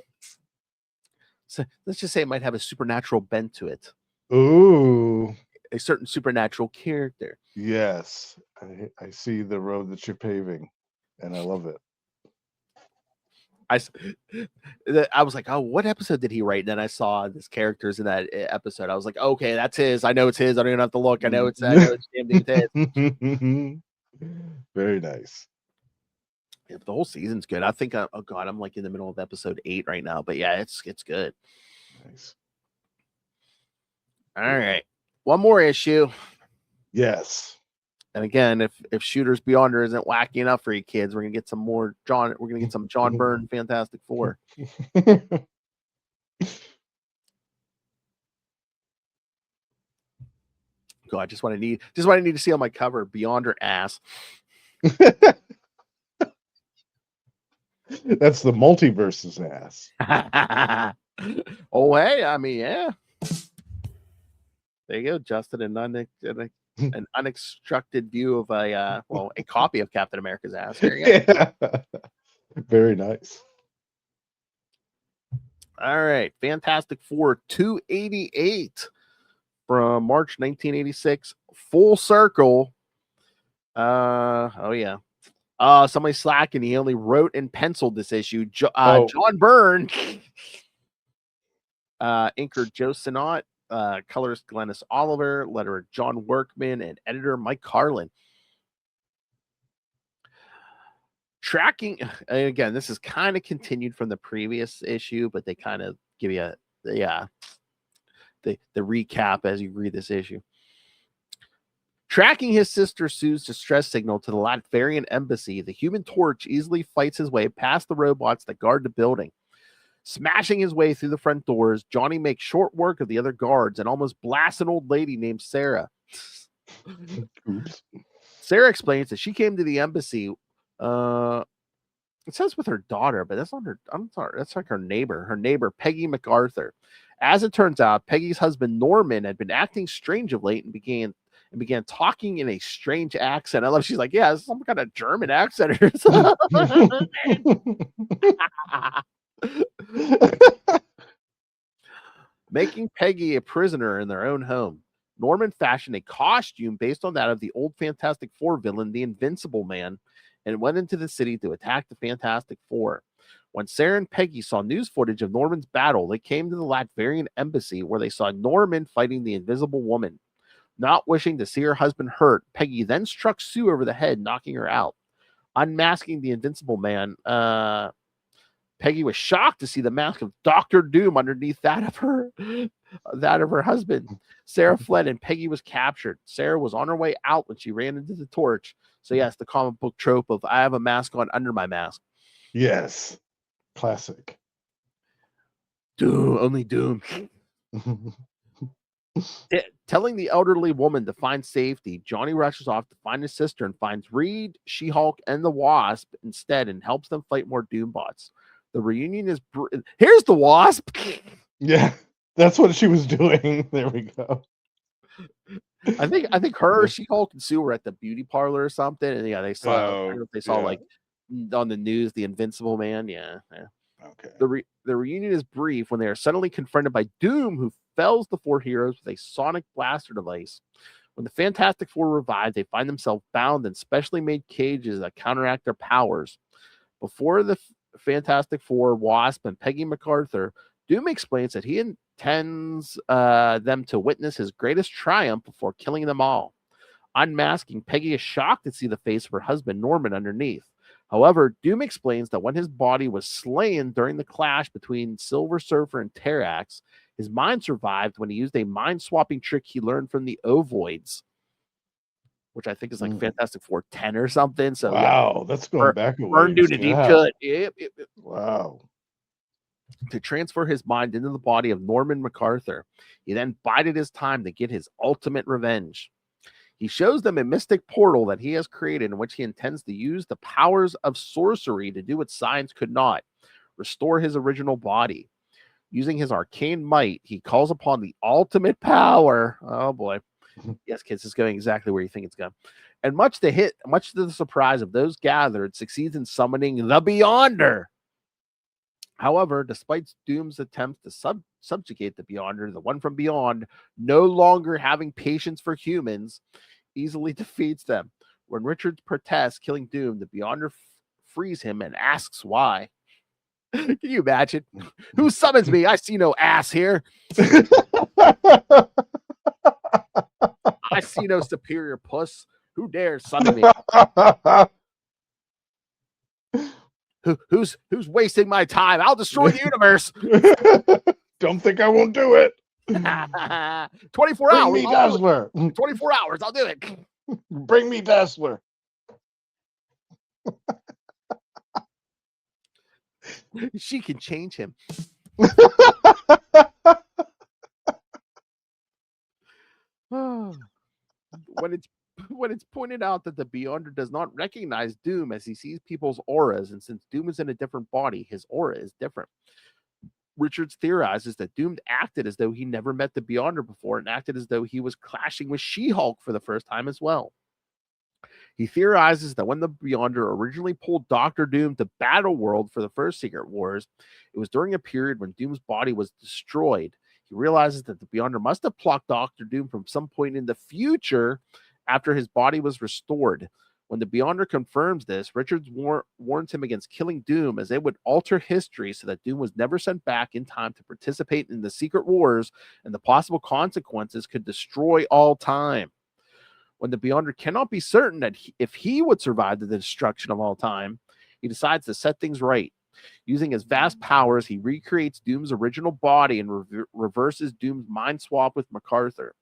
So let's just say it might have a supernatural bent to it. Ooh. A certain supernatural character. Yes. I see the road that you're paving, and I love it. I was like, oh, what episode did he write? And then I saw this characters in that episode. I was like, okay, that's his. I know it's his. I don't even have to look. I know it's his. Very nice. Yeah, but the whole season's good. I think oh God, I'm like in the middle of episode 8 right now. But yeah, it's good. Nice. All right. One more issue. Yes. And again, if Shooters Beyonder isn't wacky enough for you kids, we're gonna get some more John. We're gonna get some John Byrne Fantastic Four. God, just what I need to see on my cover. Beyonder ass. That's the multiverse's ass. Oh hey, I mean, yeah. There you go, Justin, an unobstructed view of a copy of Captain America's ass. There you go. Yeah. Very nice. All right, Fantastic Four 288 from March 1986, full circle. Oh yeah. Somebody slacking. He only wrote and penciled this issue. John Byrne, inker Joe Sinott. Colorist Glennis Oliver, letterer John Workman, and editor Mike Carlin. Tracking, and again, this is kind of continued from the previous issue, but they kind of give you the recap as you read this issue. Tracking his sister Sue's distress signal to the Latvian embassy, the Human Torch easily fights his way past the robots that guard the building. Smashing his way through the front doors, Johnny makes short work of the other guards and almost blasts an old lady named Sarah. Oops. Sarah explains that she came to the embassy. It says with her daughter, but that's not her. I'm sorry, that's like her neighbor, Peggy MacArthur. As it turns out, Peggy's husband Norman had been acting strange of late and began talking in a strange accent. I love. She's like, yeah, some kind of German accent or something. Making Peggy a prisoner in their own home. Norman fashioned a costume based on that of the old Fantastic Four villain, the Invincible Man, and went into the city to attack the Fantastic Four. When Sarah and Peggy saw news footage of Norman's battle, they came to the Latvian embassy where they saw Norman fighting the Invisible Woman. Not wishing to see her husband hurt, Peggy then struck Sue over the head, knocking her out. Unmasking the Invincible Man, Peggy was shocked to see the mask of Dr. Doom underneath that of her husband. Sarah fled and Peggy was captured. Sarah was on her way out when she ran into the torch. So yes, the comic book trope of I have a mask on under my mask. Yes. Classic. Doom, only Doom. Telling the elderly woman to find safety, Johnny rushes off to find his sister and finds Reed, She-Hulk, and the Wasp instead and helps them fight more Doombots. The reunion is... Here's the Wasp! Yeah, that's what she was doing. There we go. I think her, She-Hulk, and Sue were at the beauty parlor or something, and yeah, they saw like on the news the Invincible Man. Yeah. Okay. The reunion is brief when they are suddenly confronted by Doom, who fells the four heroes with a sonic blaster device. When the Fantastic Four revive, they find themselves bound in specially made cages that counteract their powers. Before the Fantastic Four, Wasp, and Peggy MacArthur, Doom explains that he intends them to witness his greatest triumph before killing them all. Unmasking, Peggy is shocked to see the face of her husband, Norman, underneath. However, Doom explains that when his body was slain during the clash between Silver Surfer and Terax, his mind survived when he used a mind-swapping trick he learned from the Ovoids, which I think is like Fantastic Four 10 or something. So wow, that's going back a ways. Burn dude a deep cut. Yep. Wow. To transfer his mind into the body of Norman MacArthur, he then bided his time to get his ultimate revenge. He shows them a mystic portal that he has created in which he intends to use the powers of sorcery to do what science could not, restore his original body. Using his arcane might, he calls upon the ultimate power. Oh boy. Yes, kids, it's going exactly where you think it's going. And much to the surprise of those gathered, succeeds in summoning the Beyonder. However, despite Doom's attempts to subjugate the Beyonder, the one from beyond, no longer having patience for humans, easily defeats them. When Richards protests killing Doom, the Beyonder frees him and asks why. Can you imagine? Who summons me? I see no ass here. I see no superior puss. Who dares summon me? Who's wasting my time? I'll destroy the universe. Don't think I won't do it. 24 Bring hours. Me Dazzler. 24 hours. I'll do it. Bring me Dazzler. She can change him. When it's pointed out that the Beyonder does not recognize Doom as he sees people's auras, and since Doom is in a different body, his aura is different. Richards theorizes that Doom acted as though he never met the Beyonder before and acted as though he was clashing with She-Hulk for the first time as well. He theorizes that when the Beyonder originally pulled Dr. Doom to Battle World for the first Secret Wars, it was during a period when Doom's body was destroyed. He realizes that the Beyonder must have plucked Dr. Doom from some point in the future after his body was restored. When the Beyonder confirms this, Richards warns him against killing Doom, as it would alter history so that Doom was never sent back in time to participate in the Secret Wars, and the possible consequences could destroy all time. When the Beyonder cannot be certain that if he would survive the destruction of all time, he decides to set things right. Using his vast powers, he recreates Doom's original body and reverses Doom's mind swap with MacArthur.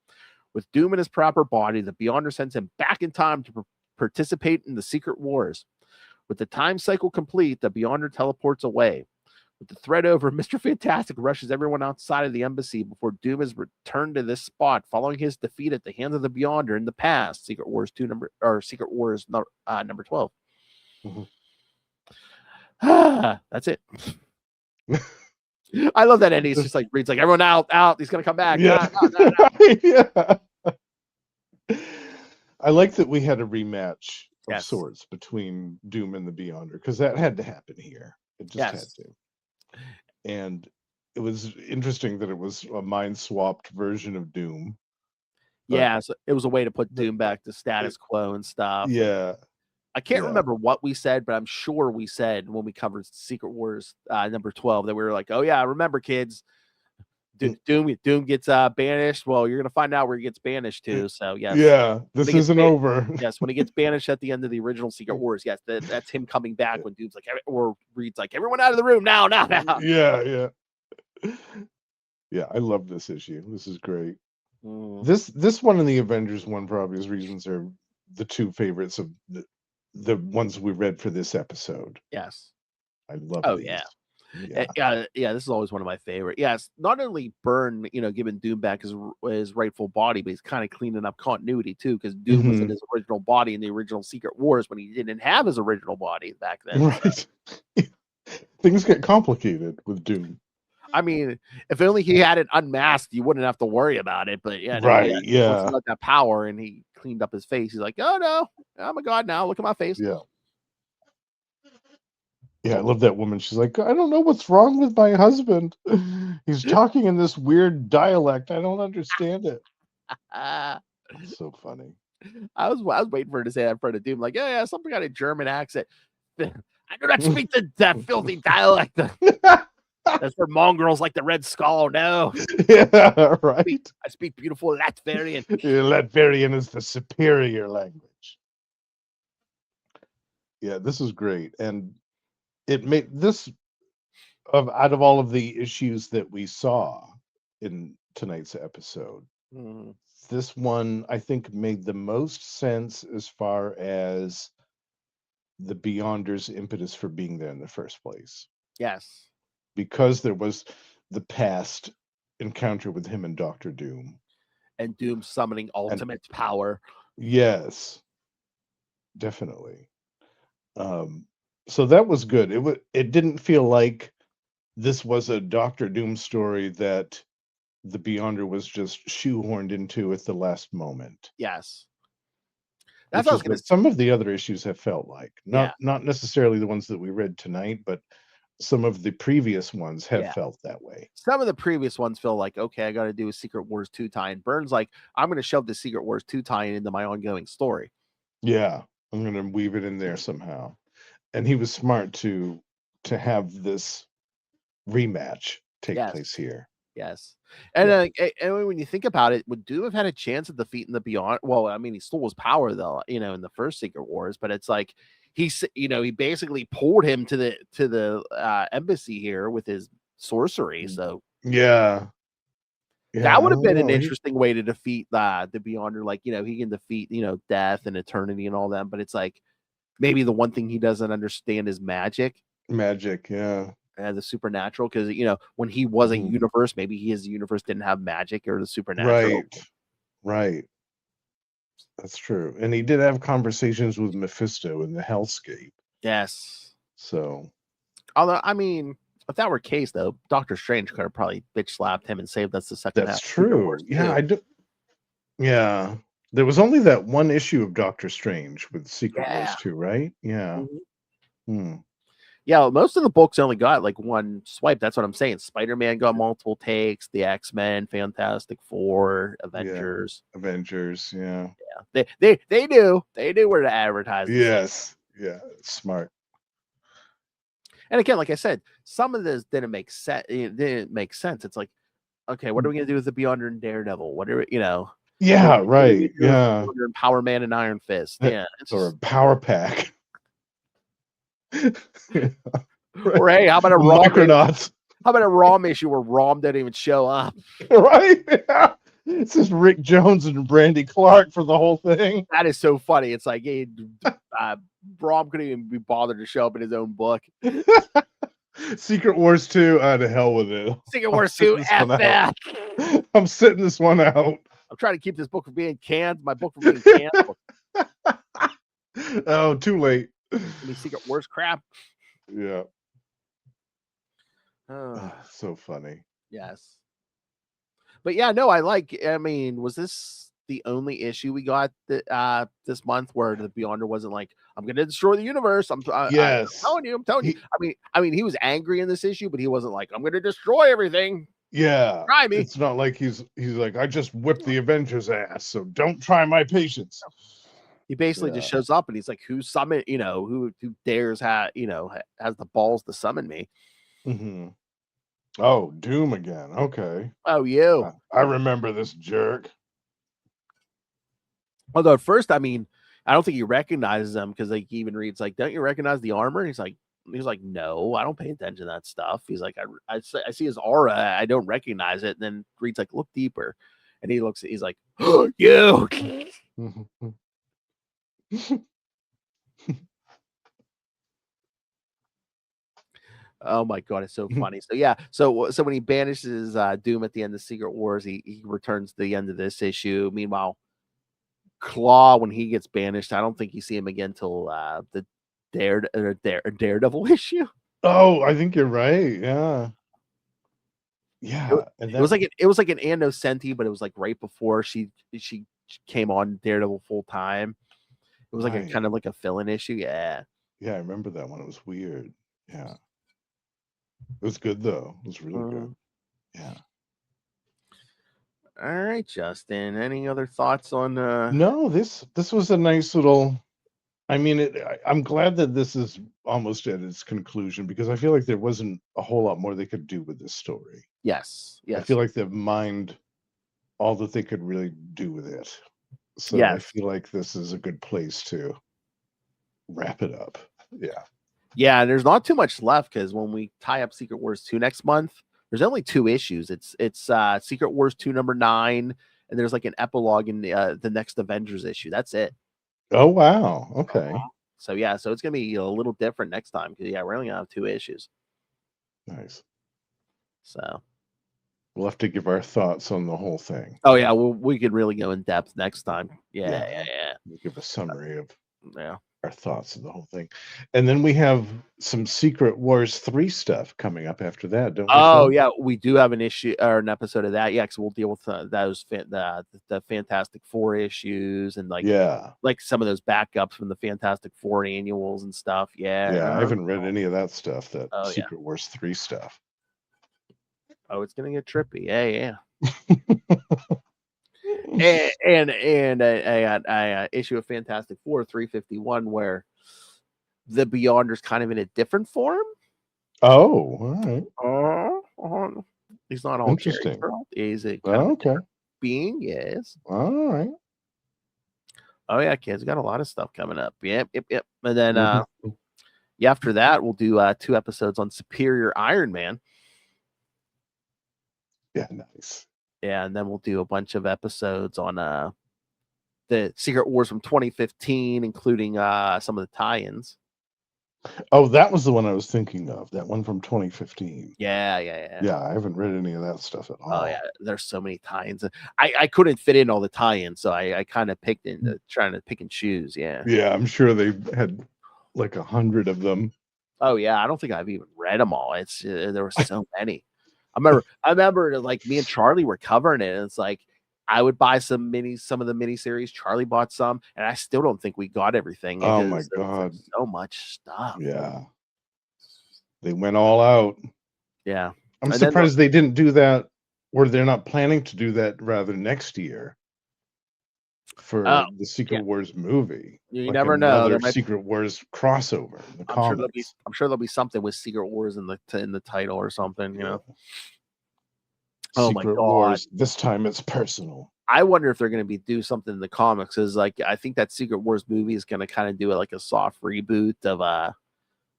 With Doom in his proper body, the Beyonder sends him back in time to participate in the Secret Wars. With the time cycle complete, the Beyonder teleports away. With the threat over, Mr. Fantastic rushes everyone outside of the embassy before Doom is returned to this spot following his defeat at the hands of the Beyonder in the past, Secret Wars number 12. That's it. I love that ending. It's just like reads like everyone out. He's gonna come back. Yeah. Yeah. I like that we had a rematch of sorts between Doom and the Beyonder, because that had to happen here. It just had to. And it was interesting that it was a mind swapped version of Doom. Yeah, so it was a way to put Doom back to status quo and stuff. Yeah. I can't remember what we said, but I'm sure we said when we covered Secret Wars number 12 that we were like, oh yeah, remember kids, Doom gets banished. Well, you're gonna find out where he gets banished to. So yes, this isn't over. Yes, when he gets banished at the end of the original Secret Wars, yes, that's him coming back when Doom's like, or Reed's like, everyone out of the room now. Yeah. I love this issue. This is great. This one and the Avengers one, for obvious reasons, are the two favorites of the ones we read for this episode. Yes, I love. Oh these. yeah. This is always one of my favorite. Yes, not only Byrne, giving Doom back his rightful body, but he's kind of cleaning up continuity too, because Doom was in his original body in the original Secret Wars when he didn't have his original body back then. Right. Things get complicated with Doom. I mean, if only he had it unmasked, you wouldn't have to worry about it. But yeah, he got that power, and he cleaned up his face. He's like, oh no, I'm a god now. Look at my face. Yeah, I love that woman. She's like, I don't know what's wrong with my husband. He's talking in this weird dialect. I don't understand it. So funny. I was waiting for her to say that in front of Doom, like, yeah, some kind of German accent. I do not speak that filthy dialect. That's for mongrels like the Red Skull. No. Yeah, right. I speak beautiful Latvian. Latvian is the superior language. Yeah, this is great. And it made this out of all of the issues that we saw in tonight's episode, this one I think made the most sense as far as the Beyonders' impetus for being there in the first place. Yes, because there was the past encounter with him and Dr. Doom, and Doom summoning ultimate power. Yes, definitely. So that was good. It didn't feel like this was a Doctor Doom story that the Beyonder was just shoehorned into at the last moment. Yes. That's what some of the other issues have felt like. Not necessarily the ones that we read tonight, but some of the previous ones have felt that way. Some of the previous ones feel like, okay, I got to do a Secret Wars 2 tie-in. Byrne's like, I'm going to shove the Secret Wars 2 tie-in into my ongoing story. Yeah, I'm going to weave it in there somehow. And he was smart to have this rematch take place here. Yes. And when you think about it, would Doom have had a chance at defeating the Beyond? Well, I mean, he stole his power though, in the first Secret Wars, but it's like he basically pulled him to the embassy here with his sorcery. So that would have been an interesting way to defeat the Beyonder. Like, he can defeat, death and eternity and all that, but it's like maybe the one thing he doesn't understand is magic. The supernatural, because when he was a universe, maybe his universe didn't have magic or the supernatural. Right. That's true. And he did have conversations with Mephisto in the Hellscape. Yes. So, although, I mean, if that were the case, though, Doctor Strange could have probably bitch slapped him and saved us the second half. That's true. Yeah, I do. Yeah, there was only that one issue of Doctor Strange with Secret Wars 2, right? Yeah. Yeah, most of the books only got like one swipe. That's what I'm saying. Spider-Man got multiple takes. The X-Men, Fantastic Four, Avengers. Yeah. They knew where to advertise. Yes. Yeah. Smart. And again, like I said, some of this didn't make sense. It didn't make sense. It's like, okay, what are we gonna do with the Beyonder and Daredevil? What are Yeah. Right. Yeah. Power Man and Iron Fist. Yeah. Or a power pack. Or hey, how about a ROM? How about a ROM issue where ROM didn't even show up? Right? Yeah. It's just Rick Jones and Brandy Clark for the whole thing. That is so funny. It's like, hey, ROM couldn't even be bothered to show up in his own book. Secret Wars 2, to hell with it. Secret Wars 2, F that. I'm sitting this one out. I'm trying to keep this book from being canned. My book from being canceled. Oh, too late. Any Secret Wars crap. Yeah. So funny. Yes. But yeah, no, I mean, was this the only issue we got this month where the Beyonder wasn't like, I'm going to destroy the universe? I'm telling you. I mean, he was angry in this issue, but he wasn't like, I'm going to destroy everything. Yeah. Try me. It's not like he's like, I just whipped the Avengers ass, so don't try my patience. He basically just shows up and he's like, "Who summon? Who dares has the balls to summon me?" Mm-hmm. Oh, Doom again. Okay. Oh, you. I remember this jerk. Although at first, I mean, I don't think he recognizes them because like he even reads like, "Don't you recognize the armor?" And he's like, "No, I don't pay attention to that stuff." He's like, I see his aura, I don't recognize it." And then Reed's like, "Look deeper," and he's like, "Oh, you." Oh my god, it's so funny. So yeah, so when he banishes Doom at the end of Secret Wars, he returns to the end of this issue. Meanwhile, Claw, when he gets banished, I don't think you see him again till the Daredevil issue. Oh, I think you're right. Yeah. Yeah. It was like an Anno Senti, but it was like right before she came on Daredevil full time. It was like a kind of like a fill-in issue. Yeah. Yeah, I remember that one. It was weird. Yeah. It was good though. It was really good. Yeah. All right, Justin. Any other thoughts on No, this was a nice little. I mean, I'm glad that this is almost at its conclusion because I feel like there wasn't a whole lot more they could do with this story. Yes. I feel like they've mined all that they could really do with it. So I feel like this is a good place to wrap it up. Yeah. Yeah, and there's not too much left because when we tie up Secret Wars 2 next month, there's only 2 issues. It's Secret Wars 2 number 9, and there's like an epilogue in the next Avengers issue. That's it. Oh wow. Okay. So yeah, so it's gonna be a little different next time because we're only gonna have 2 issues. Nice. So we'll have to give our thoughts on the whole thing. Oh yeah, we could really go in depth next time. Yeah. We'll give a summary of our thoughts of the whole thing. And then we have some Secret Wars 3 stuff coming up after that, don't we? Oh yeah, we do have an issue or an episode of that. Yeah, because we'll deal with those the Fantastic Four issues and like some of those backups from the Fantastic Four annuals and stuff. Yeah, I haven't read any of that stuff. That Secret yeah. Wars 3 stuff. Oh, it's gonna get trippy. Yeah. and I issue of Fantastic Four 351 where the Beyonder's kind of in a different form. Oh, all right. He's not all interesting. He's a kind of being. Yes. All right. Oh yeah, kids, got a lot of stuff coming up. Yep. And then after that, we'll do 2 episodes on Superior Iron Man. Yeah, nice. Yeah, and then we'll do a bunch of episodes on the Secret Wars from 2015, including some of the tie-ins. Oh, that was the one I was thinking of. That one from 2015. Yeah. Yeah, I haven't read any of that stuff at all. Oh yeah, there's so many tie-ins. I couldn't fit in all the tie-ins, so I kind of picked in trying to pick and choose. Yeah, I'm sure they had like 100 of them. Oh yeah, I don't think I've even read them all. It's there were so many. I remember like me and Charlie were covering it, and it's like I would buy some of the miniseries. Charlie bought some, and I still don't think we got everything. Oh my god, so much stuff. Yeah, they went all out. Yeah, I'm surprised they didn't do that, or they're not planning to do that rather next year for the Secret Wars movie. You never know. Secret Wars crossover in the comics. I'm sure there'll be something with Secret Wars in the title or something. You know. Oh my god! Wars, this time it's personal. I wonder if they're going to do something in the comics. Is like I think that Secret Wars movie is going to kind of do it like a soft reboot of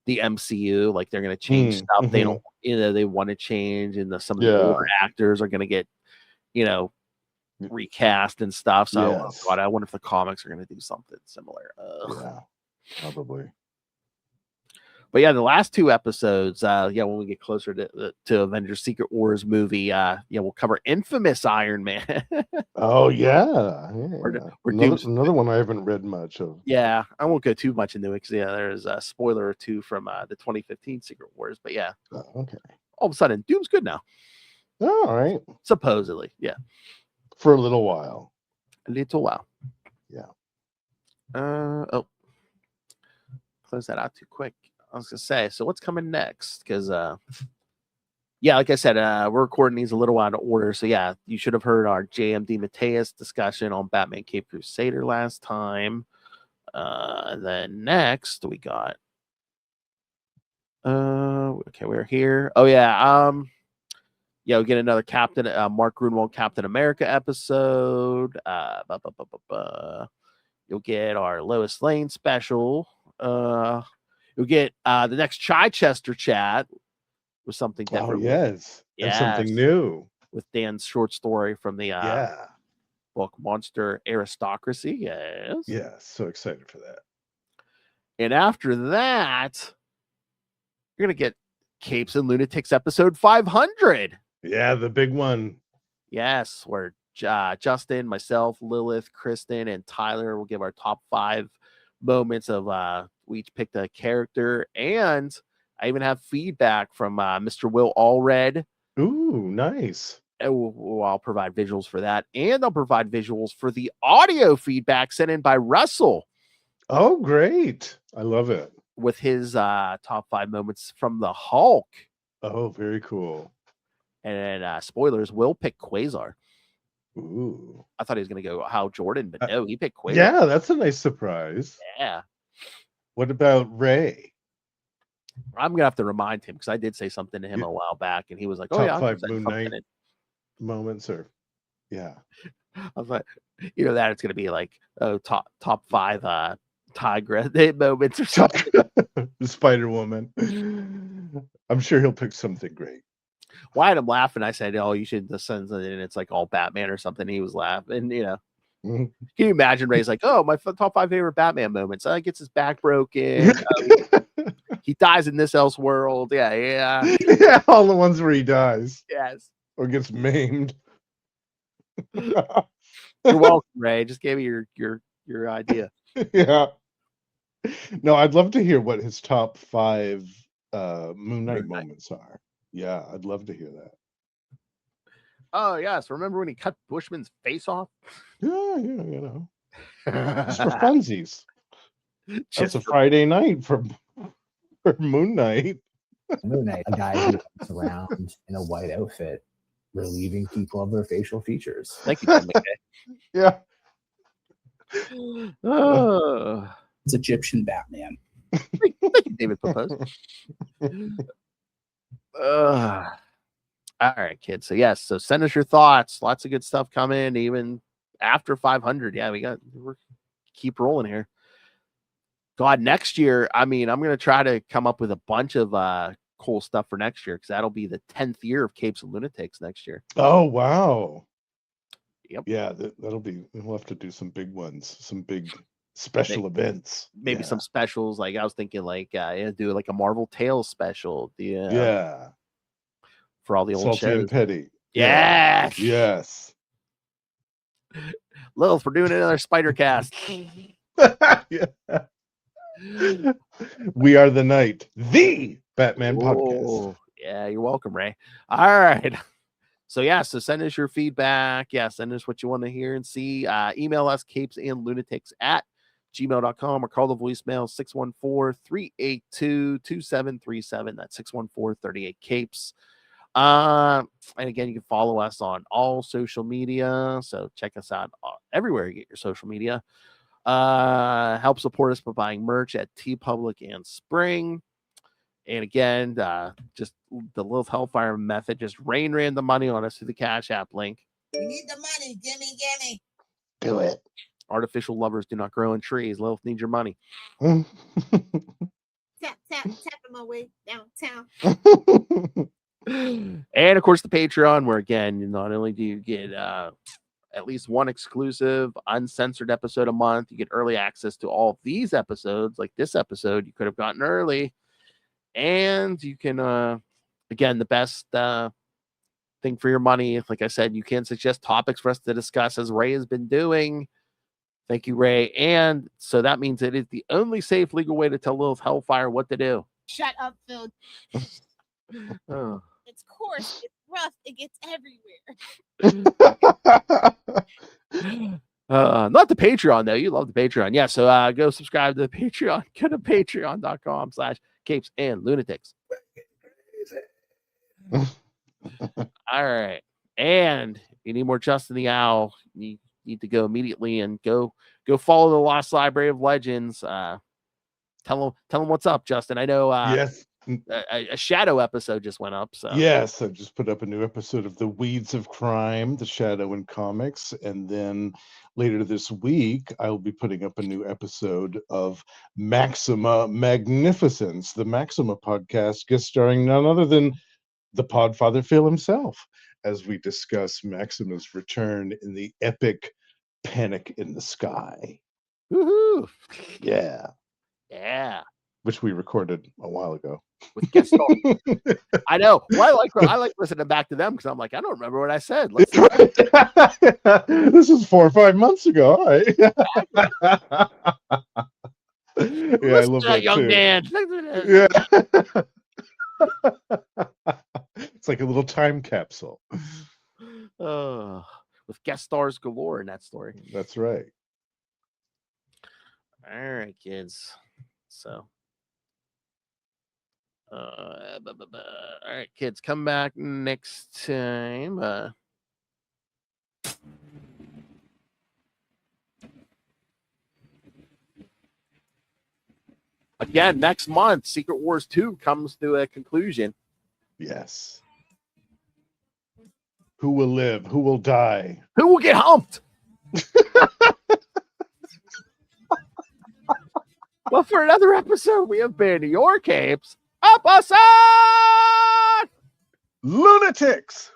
the MCU. Like they're going to change stuff they don't they want to change, and some of the older actors are going to get recast and stuff. So God, I wonder if the comics are going to do something similar. Yeah, probably. But yeah, the last 2 episodes, when we get closer to Avengers Secret Wars movie, we'll cover Infamous Iron Man. Oh yeah. Another one I haven't read much of. Yeah, I won't go too much into it because there's a spoiler or 2 from the 2015 Secret Wars. But yeah, okay. All of a sudden, Doom's good now. All right. Supposedly, yeah. For a little while. Yeah. Close that out too quick. I was gonna say, so what's coming next? Because like I said, we're recording these a little out of order. So yeah, you should have heard our JMD Mateus discussion on Batman Cape Crusader last time. And then next we got okay, we're here. Oh yeah, we get another Captain Mark Grunwald Captain America episode. You'll get our Lois Lane special. You'll get the next Chichester chat with something different. Yes. And something new with Dan's short story from the book Monster Aristocracy. Yes, so excited for that. And after that, you're gonna get Capes and Lunatics episode 500. Yeah, the big one. Yes, where Justin, myself, Lilith, Kristen, and Tyler will give our top 5 moments of we each picked a character, and I even have feedback from Mr. Will Allred. Ooh, nice. I'll provide visuals for that, and I'll provide visuals for the audio feedback sent in by Russell. Oh, great. I love it. With his top 5 moments from the Hulk. Oh, very cool. And spoilers, Will pick Quasar. Ooh. I thought he was going to go Hal Jordan, but no, he picked Quasar. Yeah, that's a nice surprise. Yeah. What about Ray? I'm going to have to remind him because I did say something to him a while back, and he was like, oh, top yeah. 5 Moon Knight moments, or yeah. I was like, that it's going to be like top 5 Tigra moments or something. Spider-Woman. I'm sure he'll pick something great. Why had him laughing? I said, oh, you should send it in. It's like all Batman or something. He was laughing, Can you imagine Ray's like, oh, my top 5 favorite Batman moments? Gets his back broken. He dies in this else world. Yeah. Yeah, all the ones where he dies. Yes. Or gets maimed. You're welcome, Ray. Just gave me your idea. Yeah. No, I'd love to hear what his top 5 Moon Knight moments are. Yeah, I'd love to hear that. Oh, yes. Remember when he cut Bushman's face off? Yeah, just for funsies. Just a Friday night for Moon Knight. Moon Knight, a guy who walks around in a white outfit, relieving people of their facial features. Thank you, Tim McKay. Yeah. It's Egyptian Batman. Thank you, David Popos. All right, kids. So yes, so send us your thoughts. Lots of good stuff coming, even after 500. Yeah, we're keep rolling here. God, next year, I'm gonna try to come up with a bunch of cool stuff for next year because that'll be the 10th year of Capes and Lunatics next year. Oh wow. Yep. Yeah, that'll be. We'll have to do some big ones, some big special events. Maybe some specials. Like I was thinking, like do like a Marvel Tales special. Yeah. For all the old Salty shows. and Petty. Yes. Yes. Lilith, we're doing another Spider Cast. Yeah. We Are the Night, the Batman podcast. Yeah, you're welcome, Ray. All right. So send us your feedback. Yeah, send us what you want to hear and see. Email us capesandlunatics@gmail.com or call the voicemail 614-382-2737. That's 614-38-CAPES. And again, you can follow us on all social media. So check us out everywhere you get your social media. Help support us by buying merch at TeePublic and Spring. And again, just the Lilith Hellfire method, just rain the money on us through the Cash App link. We need the money. Gimme. Do it. Artificial lovers do not grow in trees. Lilith needs your money. Tap them away downtown. And of course, the Patreon, where again, not only do you get at least one exclusive uncensored episode a month, you get early access to all of these episodes. Like this episode, you could have gotten early. And you can, again, the best thing for your money, like I said, you can suggest topics for us to discuss, as Ray has been doing. Thank you, Ray. And so that means it is the only safe legal way to tell Lilith Hellfire what to do. Shut up, Phil. Oh. It's coarse. It's rough. It gets everywhere. Not the Patreon, though. You love the Patreon. Yeah, so go subscribe to the Patreon. Go to patreon.com/CapesandLunatics. All right. And you need more Justin the Owl. You need to go immediately and go Go follow the Lost Library of Legends. Tell them what's up, Justin. I know. Yes. A Shadow episode just went up. So yes, I just put up a new episode of The Weeds of Crime, the Shadow in Comics, and then later this week I'll be putting up a new episode of Maxima Magnificence, the Maxima podcast, guest starring none other than the Podfather Phil himself, as we discuss Maxima's return in the epic Panic in the Sky. Woohoo! Yeah. Yeah. Which we recorded a while ago. With guest stars. I know. Well, I like listening back to them because I'm like, I don't remember what I said. This is 4 or 5 months ago. All right. Yeah, I love that young too. man. Yeah. It's like a little time capsule. With guest stars galore in that story. That's right. All right, kids. So, all right, kids, come back next time. Again, next month, Secret Wars 2 comes to a conclusion. Yes. Who will live? Who will die? Who will get humped? Well, for another episode, we have been your Capes episode Lunatics.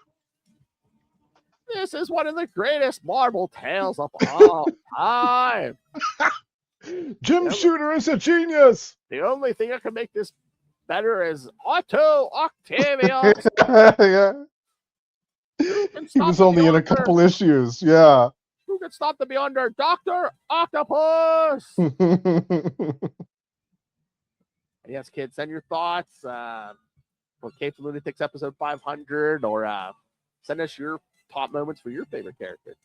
This is one of the greatest Marvel tales of all time. Jim Shooter is a genius. The only thing that can make this better is Otto Octavius. Yeah. He was only in a couple issues. Yeah. Who can stop the Beyonder? Dr. Octopus. Yes, kids, send your thoughts for Capes and Lunatics episode 500 or send us your top moments for your favorite character.